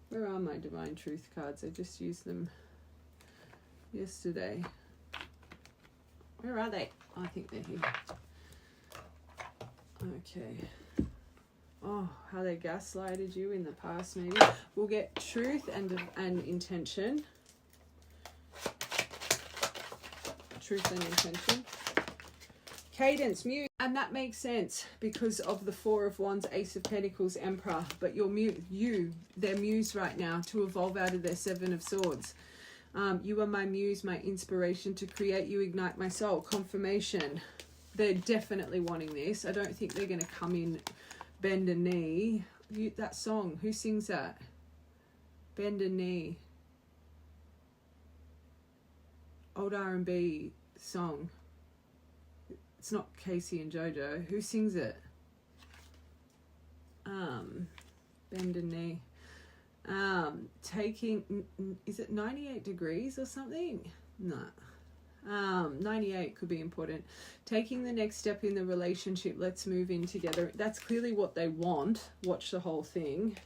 Where are my Divine Truth cards? I just used them yesterday. Where are they? Oh, I think they're here. Okay. Oh, how they gaslighted you in the past, maybe. We'll get truth and intention. Truth and intention. Cadence, muse. And that makes sense because of the Four of Wands, Ace of Pentacles, Emperor. But their muse right now to evolve out of their Seven of Swords. You are my muse, my inspiration to create. You ignite my soul. Confirmation. They're definitely wanting this. I don't think they're going to come in, bend a knee. That song, who sings that? Bend a knee. Old R&B song. It's not Casey and JoJo. Who sings it? Bend a knee. Taking, is it 98 degrees or something? No. 98 could be important. Taking the next step in the relationship. Let's move in together. That's clearly what they want. Watch the whole thing.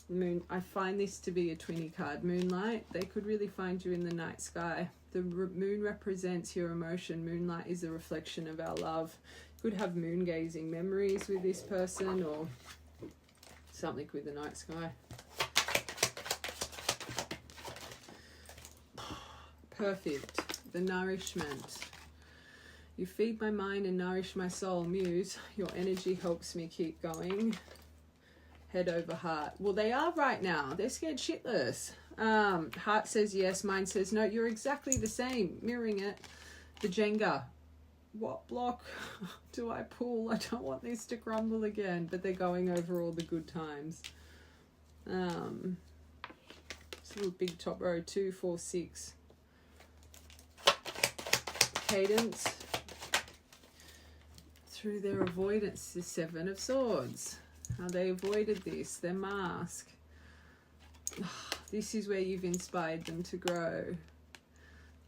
Moon. I find this to be a 20 card. Moonlight. They could really find you in the night sky. The moon represents your emotion. Moonlight is a reflection of our love. You could have moon gazing memories with this person or something with the night sky. Perfect. The nourishment. You feed my mind and nourish my soul. Muse, your energy helps me keep going. head over heart. Well, they are right now. They're scared shitless. Heart says yes. Mind says no. You're exactly the same. Mirroring it. The Jenga. What block do I pull? I don't want this to crumble again. But they're going over all the good times. It's a little big top row. 2, 4, 6. Cadence. Through their avoidance, the 7 of Swords. How they avoided this. Their mask. This is where you've inspired them to grow.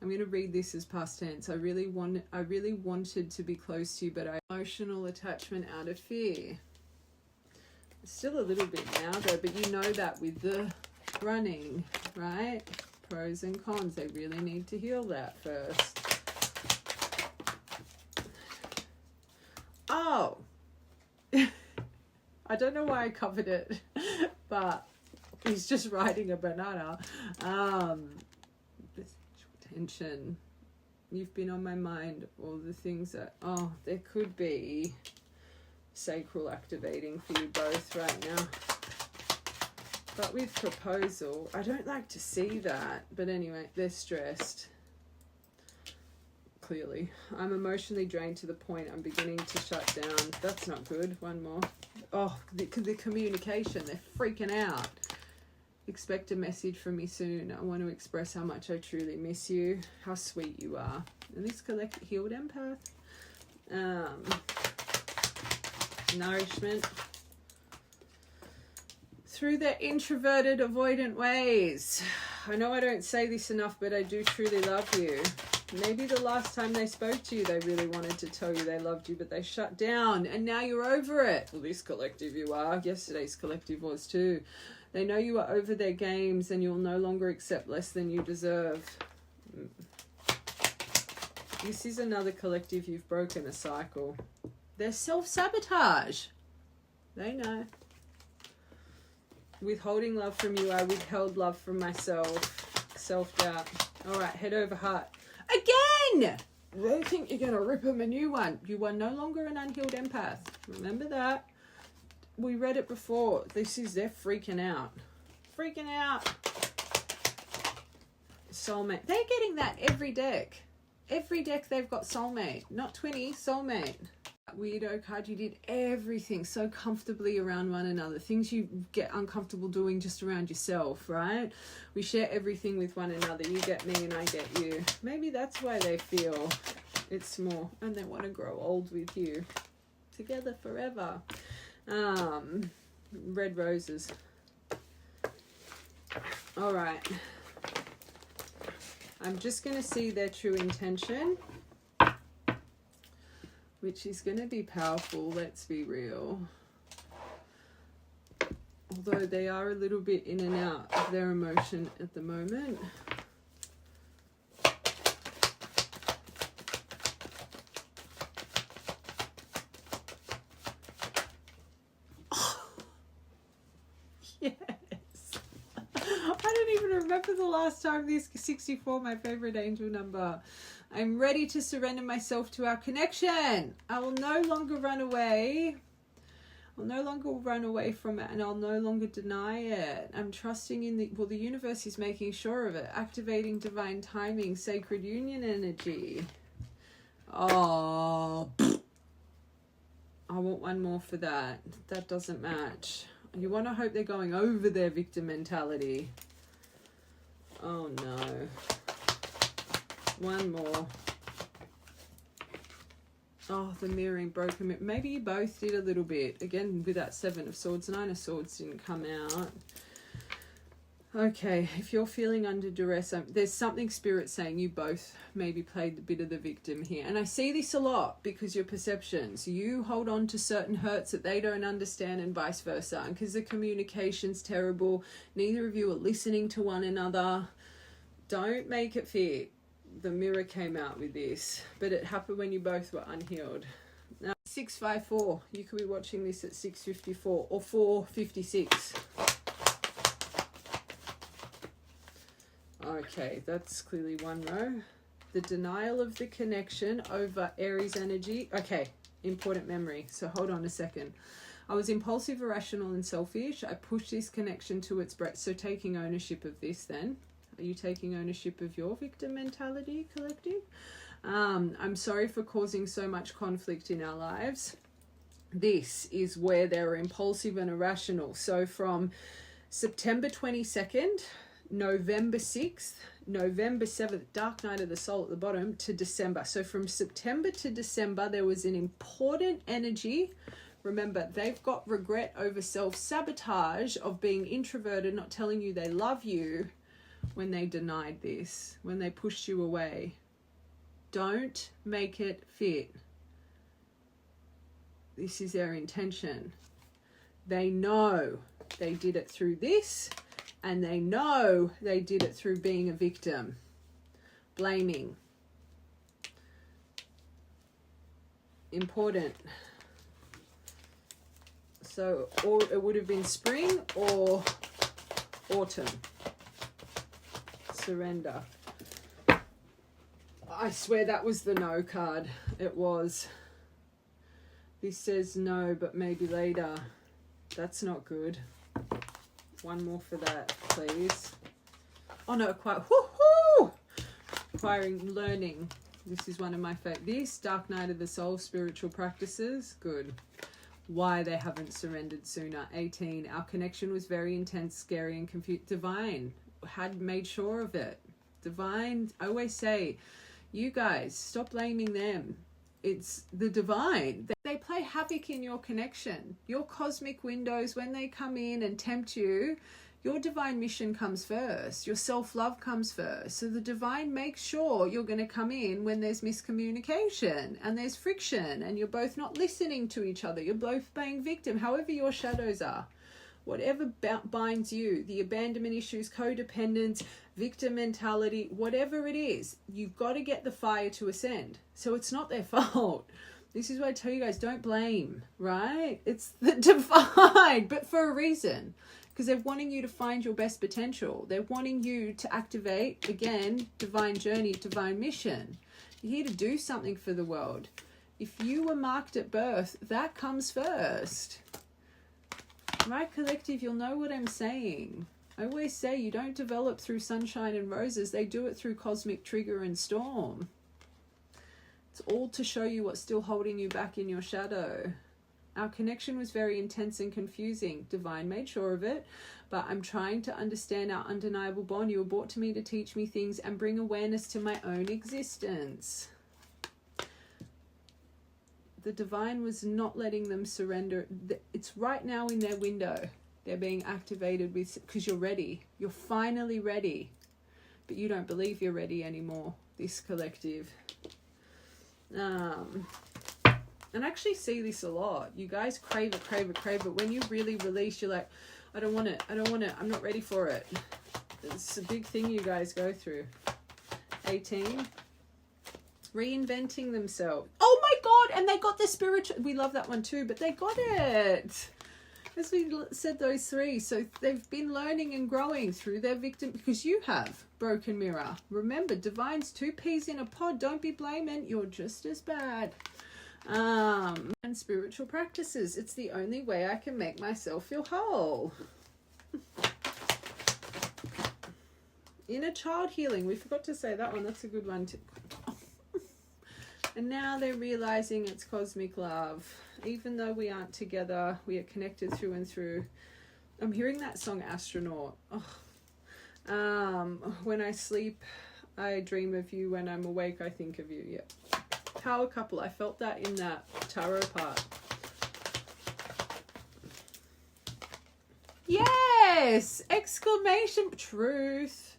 I'm going to read this as past tense. I really wanted to be close to you, but I emotional attachment out of fear. Still a little bit now though, but you know that with the running, right? Pros and cons. They really need to heal that first. Oh, I don't know why I covered it, but he's just riding a banana. Tension. You've been on my mind. All the things that, there could be sacral activating for you both right now. But with proposal, I don't like to see that. But anyway, they're stressed. Clearly. I'm emotionally drained to the point I'm beginning to shut down. That's not good. One more. Oh, the communication. They're freaking out. Expect a message from me soon. I want to express how much I truly miss you. How sweet you are. And this healed empath. Nourishment. Through their introverted, avoidant ways. I know I don't say this enough, but I do truly love you. Maybe the last time they spoke to you, they really wanted to tell you they loved you, but they shut down, and now you're over it. Well, this collective you are. Yesterday's collective was too. They know you are over their games, and you'll no longer accept less than you deserve. This is another collective. You've broken a cycle. They're self-sabotage. They know. Withholding love from you, I withheld love from myself. Self-doubt. All right, head over heart. Again! They think you're going to rip them a new one. You are no longer an unhealed empath. Remember that. We read it before. They're freaking out. Freaking out. Soulmate. They're getting that every deck. Every deck they've got soulmate. Not 20, soulmate. Weirdo card, you did everything so comfortably around one another. Things you get uncomfortable doing just around yourself, right? We share everything with one another. You get me and I get you. Maybe that's why they feel it's more, and they want to grow old with you. Together forever. Red roses. All right. I'm just going to see their true intention, which is going to be powerful, let's be real. Although they are a little bit in and out of their emotion at the moment. Yes. I don't even remember the last time this 64, my favorite angel number. I'm ready to surrender myself to our connection. I will no longer run away. I'll no longer run away from it, and I'll no longer deny it. I'm trusting in the universe is making sure of it. Activating divine timing, sacred union energy. Oh, I want one more for that. That doesn't match. You want to hope they're going over their victim mentality. Oh no. One more. Oh, the mirroring broken. Maybe you both did a little bit. Again, with that 7 of Swords. 9 of Swords didn't come out. Okay, if you're feeling under duress, there's something Spirit saying you both maybe played a bit of the victim here. And I see this a lot because your perceptions. You hold on to certain hurts that they don't understand and vice versa. And because the communication's terrible, neither of you are listening to one another. Don't make it fit. The mirror came out with this, but it happened when you both were unhealed. Now, 654. You could be watching this at 6:54 or 4:56. Okay, that's clearly one row. The denial of the connection over Aries energy. Okay, important memory. So hold on a second. I was impulsive, irrational, and selfish. I pushed this connection to its breadth. So taking ownership of this then. Are you taking ownership of your victim mentality, collective? I'm sorry for causing so much conflict in our lives. This is where they're impulsive and irrational. So from September 22nd, November 6th, November 7th, dark night of the soul at the bottom, to December. So from September to December, there was an important energy. Remember, they've got regret over self-sabotage of being introverted, not telling you they love you when they denied this, when they pushed you away. Don't make it fit. This is their intention. They know they did it through this, and they know they did it through being a victim. Blaming. Important. So, or it would have been spring or autumn. Surrender. I swear that was the no card. It was. This says no, but maybe later. That's not good. One more for that, please. Oh no, woohoo! Acquiring, learning. This is one of my favorite. This, Dark Night of the Soul, spiritual practices. Good. Why they haven't surrendered sooner. 18. Our connection was very intense, scary, and confused. Divine had made sure of it. Divine, I always say, you guys, stop blaming them. It's the divine. They play havoc in your connection. Your cosmic windows, when they come in and tempt you, your divine mission comes first. Your self-love comes first. So the divine makes sure you're going to come in when there's miscommunication and there's friction and you're both not listening to each other. You're both playing victim, however your shadows are. Whatever binds you, the abandonment issues, codependence, victim mentality, whatever it is, you've got to get the fire to ascend. So it's not their fault. This is why I tell you guys, don't blame, right? It's the divine, but for a reason. Because they're wanting you to find your best potential. They're wanting you to activate, again, divine journey, divine mission. You're here to do something for the world. If you were marked at birth, that comes first. Right, collective, you'll know what I'm saying. I always say you don't develop through sunshine and roses. They do it through cosmic trigger and storm. It's all to show you what's still holding you back in your shadow. Our connection was very intense and confusing. Divine made sure of it, but I'm trying to understand our undeniable bond. You were brought to me to teach me things and bring awareness to my own existence. The divine was not letting them surrender. It's right now in their window. They're being activated with, because you're ready. You're finally ready. But you don't believe you're ready anymore, this collective. And I actually see this a lot. You guys crave it. But when you really release, you're like, I don't want it. I'm not ready for it. It's a big thing you guys go through. 18. Reinventing themselves. Oh my God. And they got the spiritual. We love that one too, but they got it. As we said, those three. So they've been learning and growing through their victim, because you have. Broken mirror. Remember, divine's two peas in a pod. Don't be blaming. You're just as bad. And spiritual practices. It's the only way I can make myself feel whole. Inner child healing. We forgot to say that one. That's a good one too. And now they're realizing it's cosmic love. Even though we aren't together, we are connected through and through. I'm hearing that song Astronaut. When I sleep, I dream of you. When I'm awake, I think of you. Yeah. Power couple. I felt that in that tarot part. Yes! Exclamation. Truth.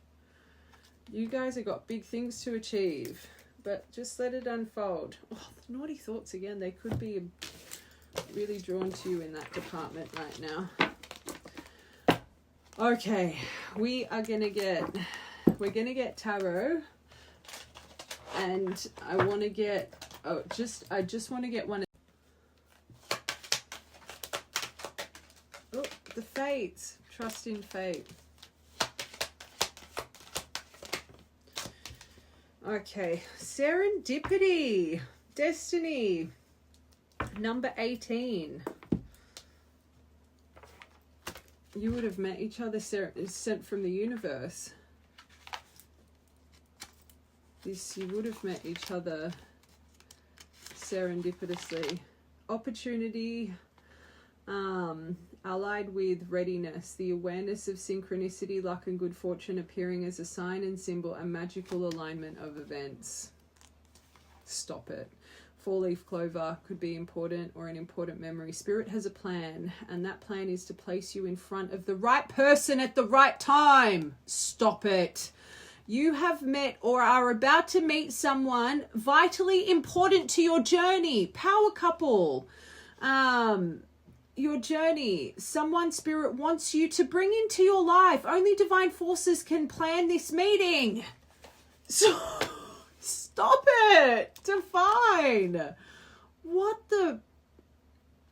You guys have got big things to achieve. But just let it unfold. Oh, the naughty thoughts again. They could be really drawn to you in that department right now. Okay. We're going to get tarot. And I want to get, I just want to get one. Oh, the fates. Trust in fate. Okay, serendipity, destiny, number 18. You would have met each other sent from the universe. You would have met each other serendipitously. Opportunity, allied with readiness, the awareness of synchronicity, luck and good fortune appearing as a sign and symbol, and magical alignment of events. Stop it. Four-leaf clover could be important, or an important memory. Spirit has a plan, and that plan is to place you in front of the right person at the right time. Stop it. You have met or are about to meet someone vitally important to your journey. Power couple. Your journey. Someone Spirit wants you to bring into your life. Only divine forces can plan this meeting. So stop it. Divine. What the?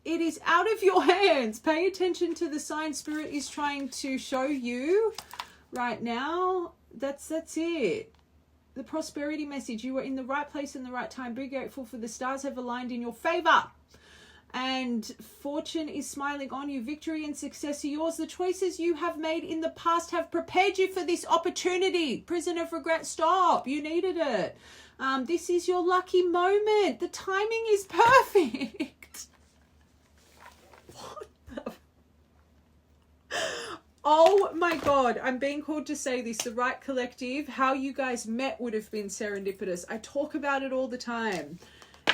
It is out of your hands. Pay attention to the sign Spirit is trying to show you right now. That's it. The prosperity message. You are in the right place in the right time. Be grateful for the stars have aligned in your favor. And fortune is smiling on you. Victory and success are yours. The choices you have made in the past have prepared you for this opportunity. Prison of regret, stop. You needed it. This is your lucky moment. The timing is perfect. What the... Oh my God, I'm being called to say this. The Right Collective, how you guys met would have been serendipitous. I talk about it all the time.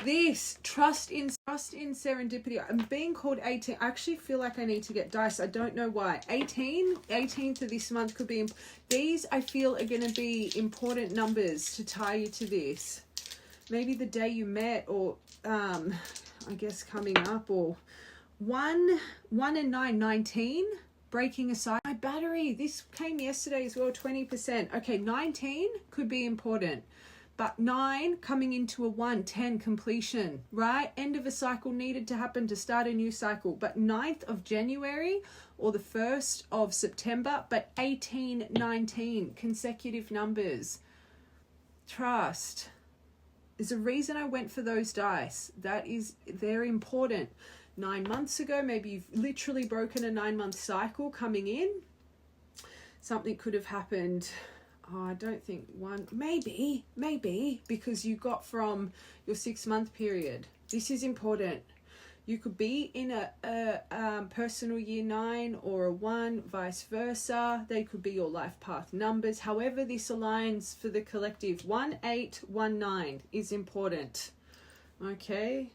This, trust in serendipity. I'm being called 18. I actually feel like I need to get dice. I don't know why. 18th of this month could be... These, I feel, are going to be important numbers to tie you to this. Maybe the day you met, or I guess coming up, or 1 and 9, 19. Breaking aside my battery. This came yesterday as well, 20%. Okay, 19 could be important. But 9 coming into a 1, 10 completion, right? End of a cycle needed to happen to start a new cycle. But 9th of January or the 1st of September, but 18, 19 consecutive numbers. Trust. There's a reason I went for those dice. They're important. 9 months ago, maybe you've literally broken a 9-month cycle coming in. Something could have happened. Oh, I don't think one, maybe, because you got from your 6-month period. This is important. You could be in a personal year 9 or a 1, vice versa. They could be your life path numbers. However this aligns for the collective, 1819 is important. Okay.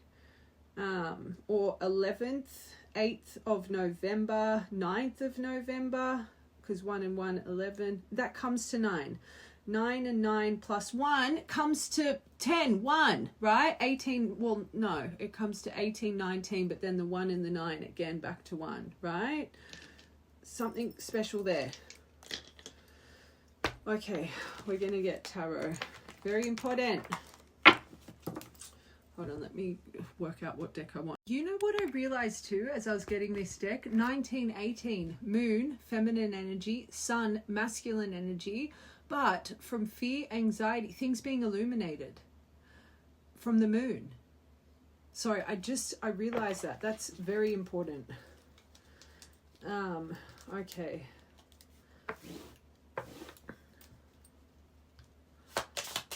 Or 11th, 8th of November, 9th of November, because 1 and 1, 11, that comes to 9. 9 and 9 plus 1 comes to 10, 1, right? 18, well, no, it comes to 18, 19, but then the 1 and the 9, again, back to 1, right? Something special there. Okay, we're going to get tarot. Very important. Hold on, let me work out what deck I want. You know what I realized too as I was getting this deck? 1918, moon, feminine energy, sun, masculine energy, but from fear, anxiety, things being illuminated from the moon. Sorry, I realized that. That's very important. Okay.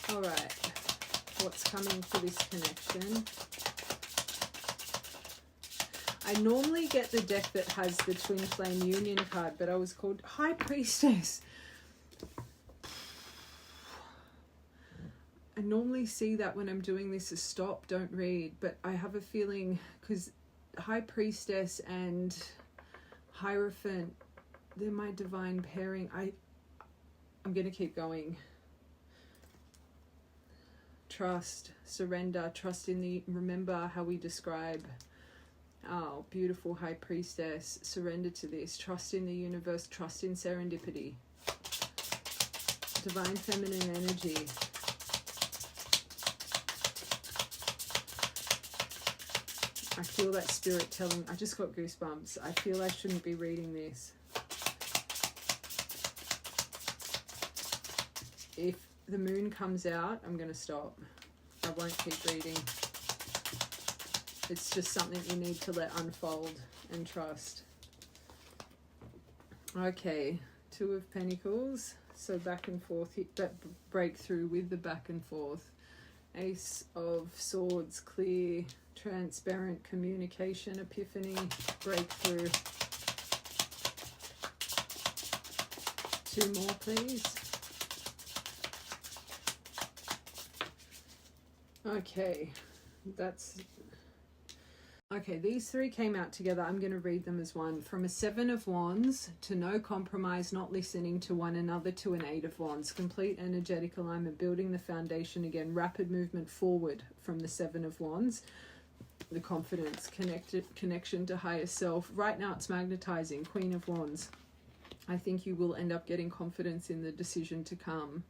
All right. What's coming for this connection? I normally get the deck that has the Twin Flame Union card, but I was called High Priestess. I normally see that when I'm doing this as stop, don't read, but I have a feeling because High Priestess and Hierophant, they're my divine pairing. I'm going to keep going. Trust, surrender, trust in the, remember how we describe our beautiful High Priestess, surrender to this, trust in the universe, trust in serendipity, divine feminine energy. I feel that spirit telling, I just got goosebumps. I feel I shouldn't be reading this. If the moon comes out, I'm going to stop. I won't keep reading. It's just something you need to let unfold and trust. Okay, Two of Pentacles. So back and forth, that breakthrough with the back and forth. Ace of Swords, clear, transparent communication, epiphany, breakthrough. 2 more, please. Okay, okay, these 3 came out together. I'm going to read them as one. From a 7 of Wands to no compromise, not listening to one another, to an 8 of Wands. Complete energetic alignment, building the foundation again. Rapid movement forward from the 7 of Wands. The confidence, connection to higher self. Right now it's magnetizing. Queen of Wands. I think you will end up getting confidence in the decision to come.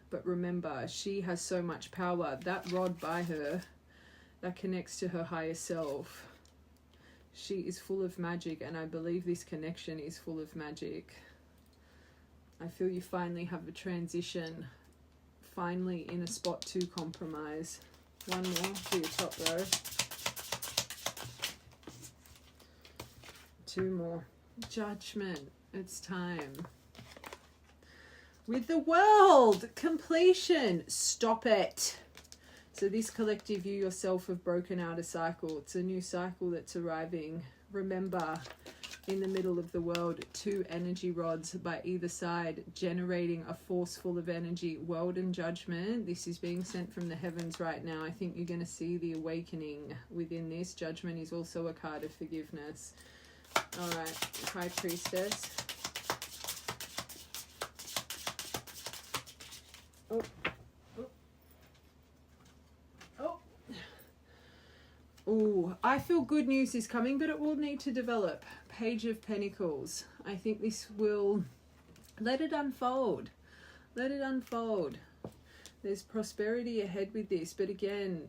But remember, she has so much power. That rod by her, that connects to her higher self. She is full of magic, and I believe this connection is full of magic. I feel you finally have a transition, finally in a spot to compromise. 1 more for your top row. 2 more. Judgment. It's time. With the World, completion. Stop it. So this collective, you yourself have broken out a cycle. It's a new cycle that's arriving. Remember, in the middle of the world, 2 energy rods by either side, generating a force full of energy. World and Judgment. This is being sent from the heavens right now. I think you're going to see the awakening within this. Judgment is also a card of forgiveness. All right, High Priestess. Oh, oh, oh. Oh, I feel good news is coming, but it will need to develop. Page of Pentacles. I think this will... Let it unfold. Let it unfold. There's prosperity ahead with this, but again,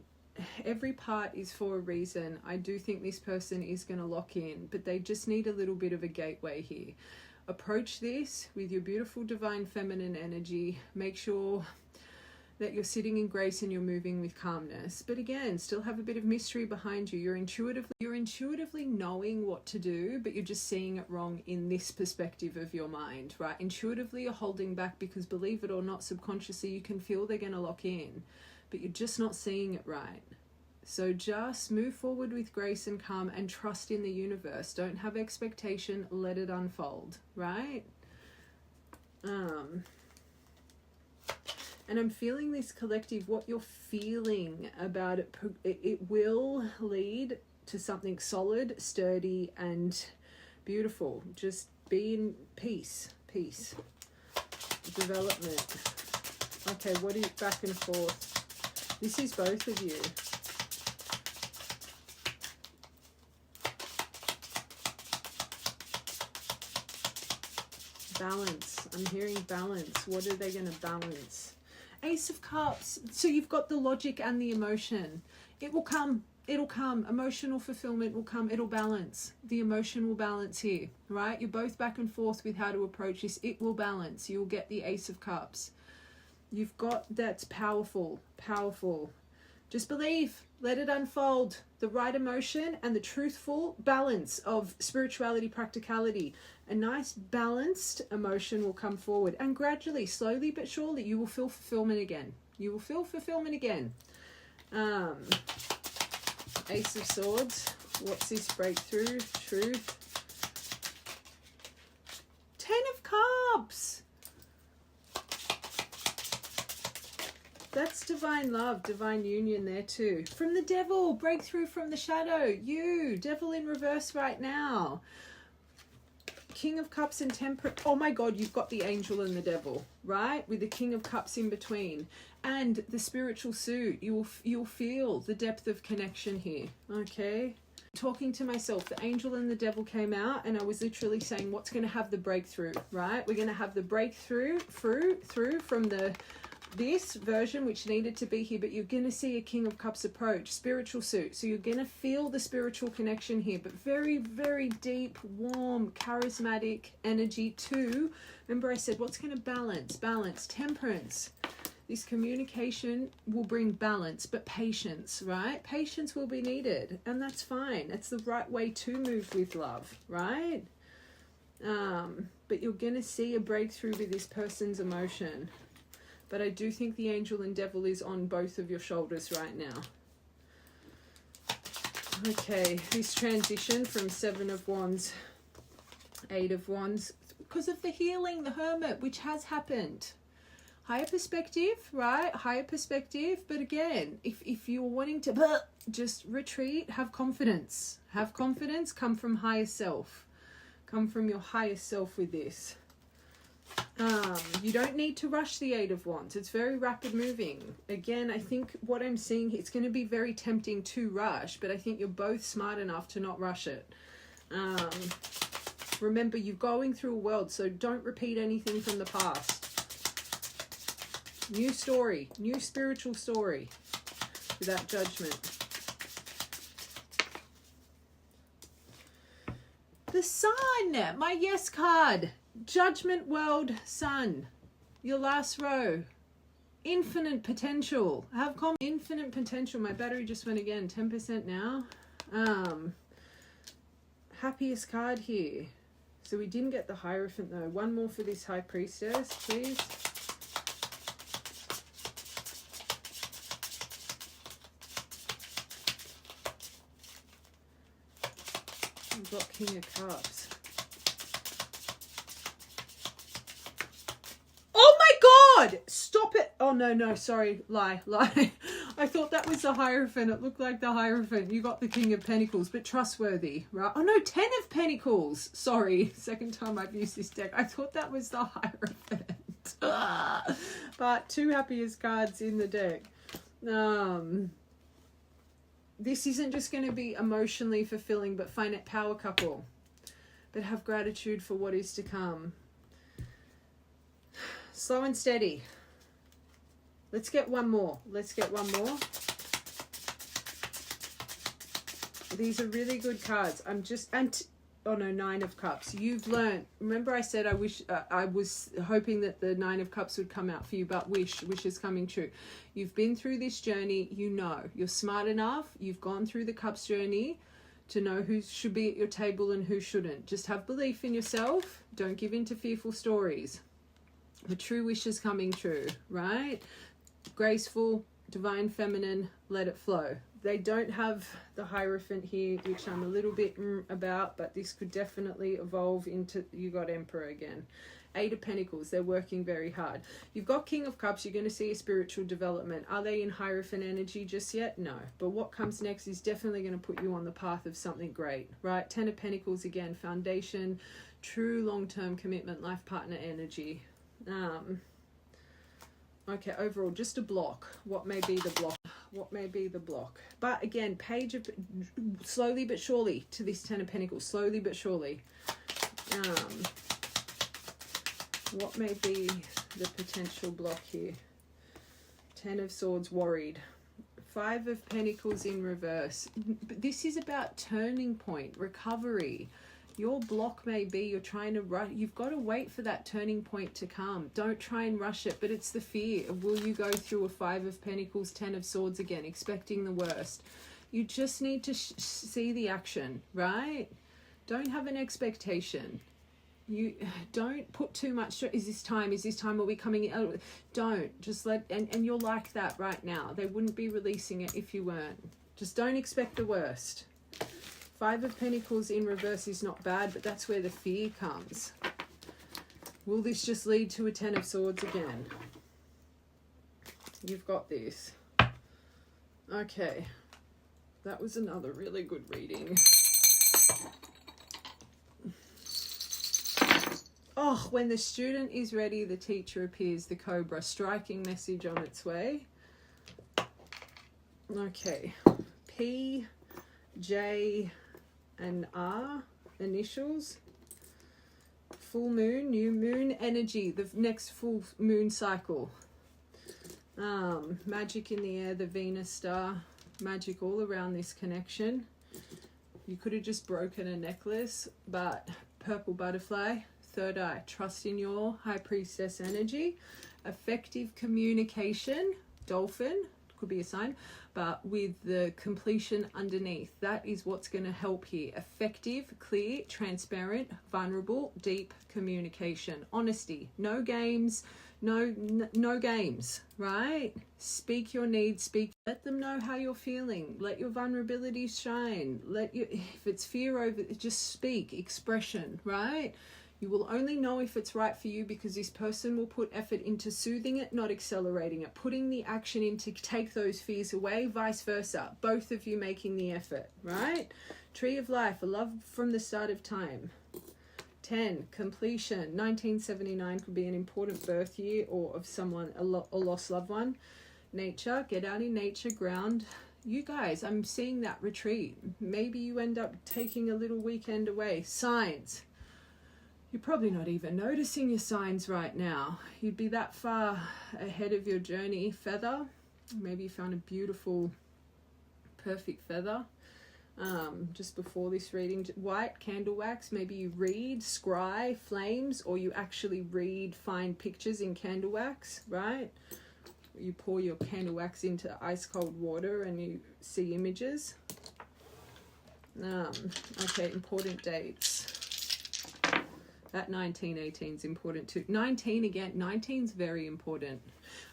every part is for a reason. I do think this person is going to lock in, but they just need a little bit of a gateway here. Approach this with your beautiful divine feminine energy. Make sure that you're sitting in grace and you're moving with calmness. But again, still have a bit of mystery behind you. You're intuitively knowing what to do, but you're just seeing it wrong in this perspective of your mind, right? Intuitively you're holding back because, believe it or not, subconsciously you can feel they're going to lock in, but you're just not seeing it right. So just move forward with grace and calm and trust in the universe. Don't have expectation. Let it unfold, right? And I'm feeling this collective, what you're feeling about it, it will lead to something solid, sturdy, and beautiful. Just be in peace. Peace. Development. Okay, what is back and forth? This is both of you. Balance. I'm hearing balance. What are they going to balance? Ace of Cups. So you've got the logic and the emotion. It will come. It'll come. Emotional fulfillment will come. It'll balance. The emotion will balance here, right? You're both back and forth with how to approach this. It will balance. You'll get the Ace of Cups. You've got, that's powerful. Powerful. Just believe. Let it unfold. The right emotion and the truthful balance of spirituality, practicality. A nice balanced emotion will come forward. And gradually, slowly but surely, you will feel fulfillment again. You will feel fulfillment again. Ace of Swords. What's this breakthrough? Truth. 10 of Cups. That's divine love, divine union there too. From the devil, breakthrough from the shadow. You, devil in reverse right now. King of Cups and Temperance. Oh my God, you've got the angel and the devil, right? With the King of Cups in between. And the spiritual suit. You'll feel the depth of connection here, okay? Talking to myself, the angel and the devil came out, and I was literally saying, what's going to have the breakthrough, right? We're going to have the breakthrough through from this version, which needed to be here, but you're going to see a King of Cups approach, spiritual suit. So you're going to feel the spiritual connection here, but very, very deep, warm, charismatic energy too. Remember I said, what's going to balance? Balance, temperance. This communication will bring balance, but patience, right? Patience will be needed, and that's fine. That's the right way to move with love, right? But you're going to see a breakthrough with this person's emotion. But I do think the angel and devil is on both of your shoulders right now. Okay, this transition from Seven of Wands, Eight of Wands, because of the healing, the Hermit, which has happened. Higher perspective, right? Higher perspective. But again, if you're wanting to just retreat, have confidence. Have confidence, come from higher self. Come from your higher self with this. You don't need to rush the Eight of Wands. It's very rapid moving. Again, I think what I'm seeing, it's going to be very tempting to rush, but I think you're both smart enough to not rush it. Remember, you're going through a world, so don't repeat anything from the past. New story, new spiritual story without judgment. The Sun, my yes card. Judgment World Sun. Your last row. Infinite potential. Have infinite potential. My battery just went again. 10% now. Happiest card here. So we didn't get the Hierophant though. One more for this High Priestess, please. We've got King of Cups. Oh my God! Stop it! Oh no, sorry. Lie. I thought that was the Hierophant. It looked like the Hierophant. You got the King of Pentacles, but trustworthy, right? Oh no, 10 of Pentacles. Sorry, second time I've used this deck. I thought that was the Hierophant. But two happiest cards in the deck. This isn't just going to be emotionally fulfilling, but find it power couple. But have gratitude for what is to come. Slow and steady. Let's get one more. These are really good cards. Nine of Cups. You've learned. Remember I said I was hoping that the Nine of Cups would come out for you, but wish is coming true. You've been through this journey. You know. You're smart enough. You've gone through the Cups journey to know who should be at your table and who shouldn't. Just have belief in yourself. Don't give in to fearful stories. The true wish is coming true, right? Graceful, divine feminine, let it flow. They don't have the Hierophant here, which I'm a little bit about, but this could definitely evolve into, you got Emperor again. Eight of Pentacles, they're working very hard. You've got King of Cups, you're going to see a spiritual development. Are they in Hierophant energy just yet? No. But what comes next is definitely going to put you on the path of something great, right? 10 of Pentacles again, foundation, true long-term commitment, life partner energy. Okay, overall, just a block. What may be the block? But again, page of slowly but surely to this 10 of Pentacles. Slowly but surely. What may be the potential block here? 10 of Swords, worried. 5 of Pentacles in reverse. This is about turning point, recovery. Your block may be you're trying to rush. You've got to wait for that turning point to come. Don't try and rush it, but it's the fear of, will you go through a 5 of Pentacles, 10 of Swords again, expecting the worst. You just need to see the action, right? Don't have an expectation. You don't put too much. Is this time? Are we coming in? Oh, don't. Just let, and you're like that right now. They wouldn't be releasing it if you weren't. Just don't expect the worst. 5 of Pentacles in reverse is not bad, but that's where the fear comes. Will this just lead to a 10 of Swords again? You've got this. Okay. That was another really good reading. Oh, when the student is ready, the teacher appears, the Cobra. Striking message on its way. Okay. P, J, and R initials. Full moon, new moon energy, the next full moon cycle. Magic in the air, the Venus star. Magic all around this connection. You could have just broken a necklace, but purple butterfly, third eye. Trust in your High Priestess energy. Effective communication, dolphin. could be a sign, but with the completion underneath, that is what's going to help here. Effective, clear, transparent, vulnerable, deep communication, honesty, no games, no games, right? Speak your needs, let them know how you're feeling, let your vulnerabilities shine, if it's fear over, just speak, expression, right? You will only know if it's right for you because this person will put effort into soothing it, not accelerating it, putting the action in to take those fears away, vice versa, both of you making the effort, right? Tree of Life, a love from the start of time. 10, completion. 1979 could be an important birth year or of someone, a lost loved one. Nature, get out in nature, ground. You guys, I'm seeing that retreat. Maybe you end up taking a little weekend away. Signs. You're probably not even noticing your signs right now. You'd be that far ahead of your journey. Feather. Maybe you found a beautiful, perfect feather. Just before this reading, white candle wax. Maybe you read, scry, flames, or you actually read, find pictures in candle wax, right? You pour your candle wax into ice cold water and you see images. Okay, important dates. That 1918 is important too. 19 again, 19 is very important.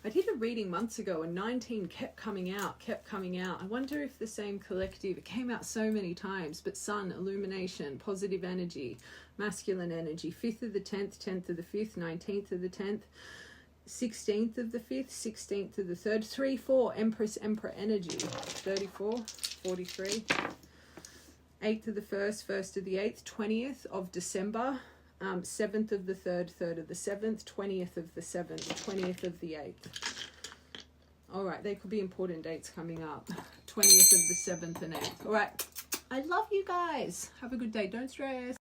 I did a reading months ago and 19 kept coming out. I wonder if the same collective, it came out so many times, but sun, illumination, positive energy, masculine energy, 5th of the 10th, 10th of the 5th, 19th of the 10th, 16th of the 5th, 16th of the 3rd, 3, 4, Empress, Emperor energy, 34, 43, 8th of the 1st, 1st of the 8th, 20th of December, 7th of the 3rd, 3rd of the 7th, 20th of the 7th, 20th of the 8th. All right, there could be important dates coming up. 20th of the 7th and 8th. All right, I love you guys. Have a good day. Don't stress.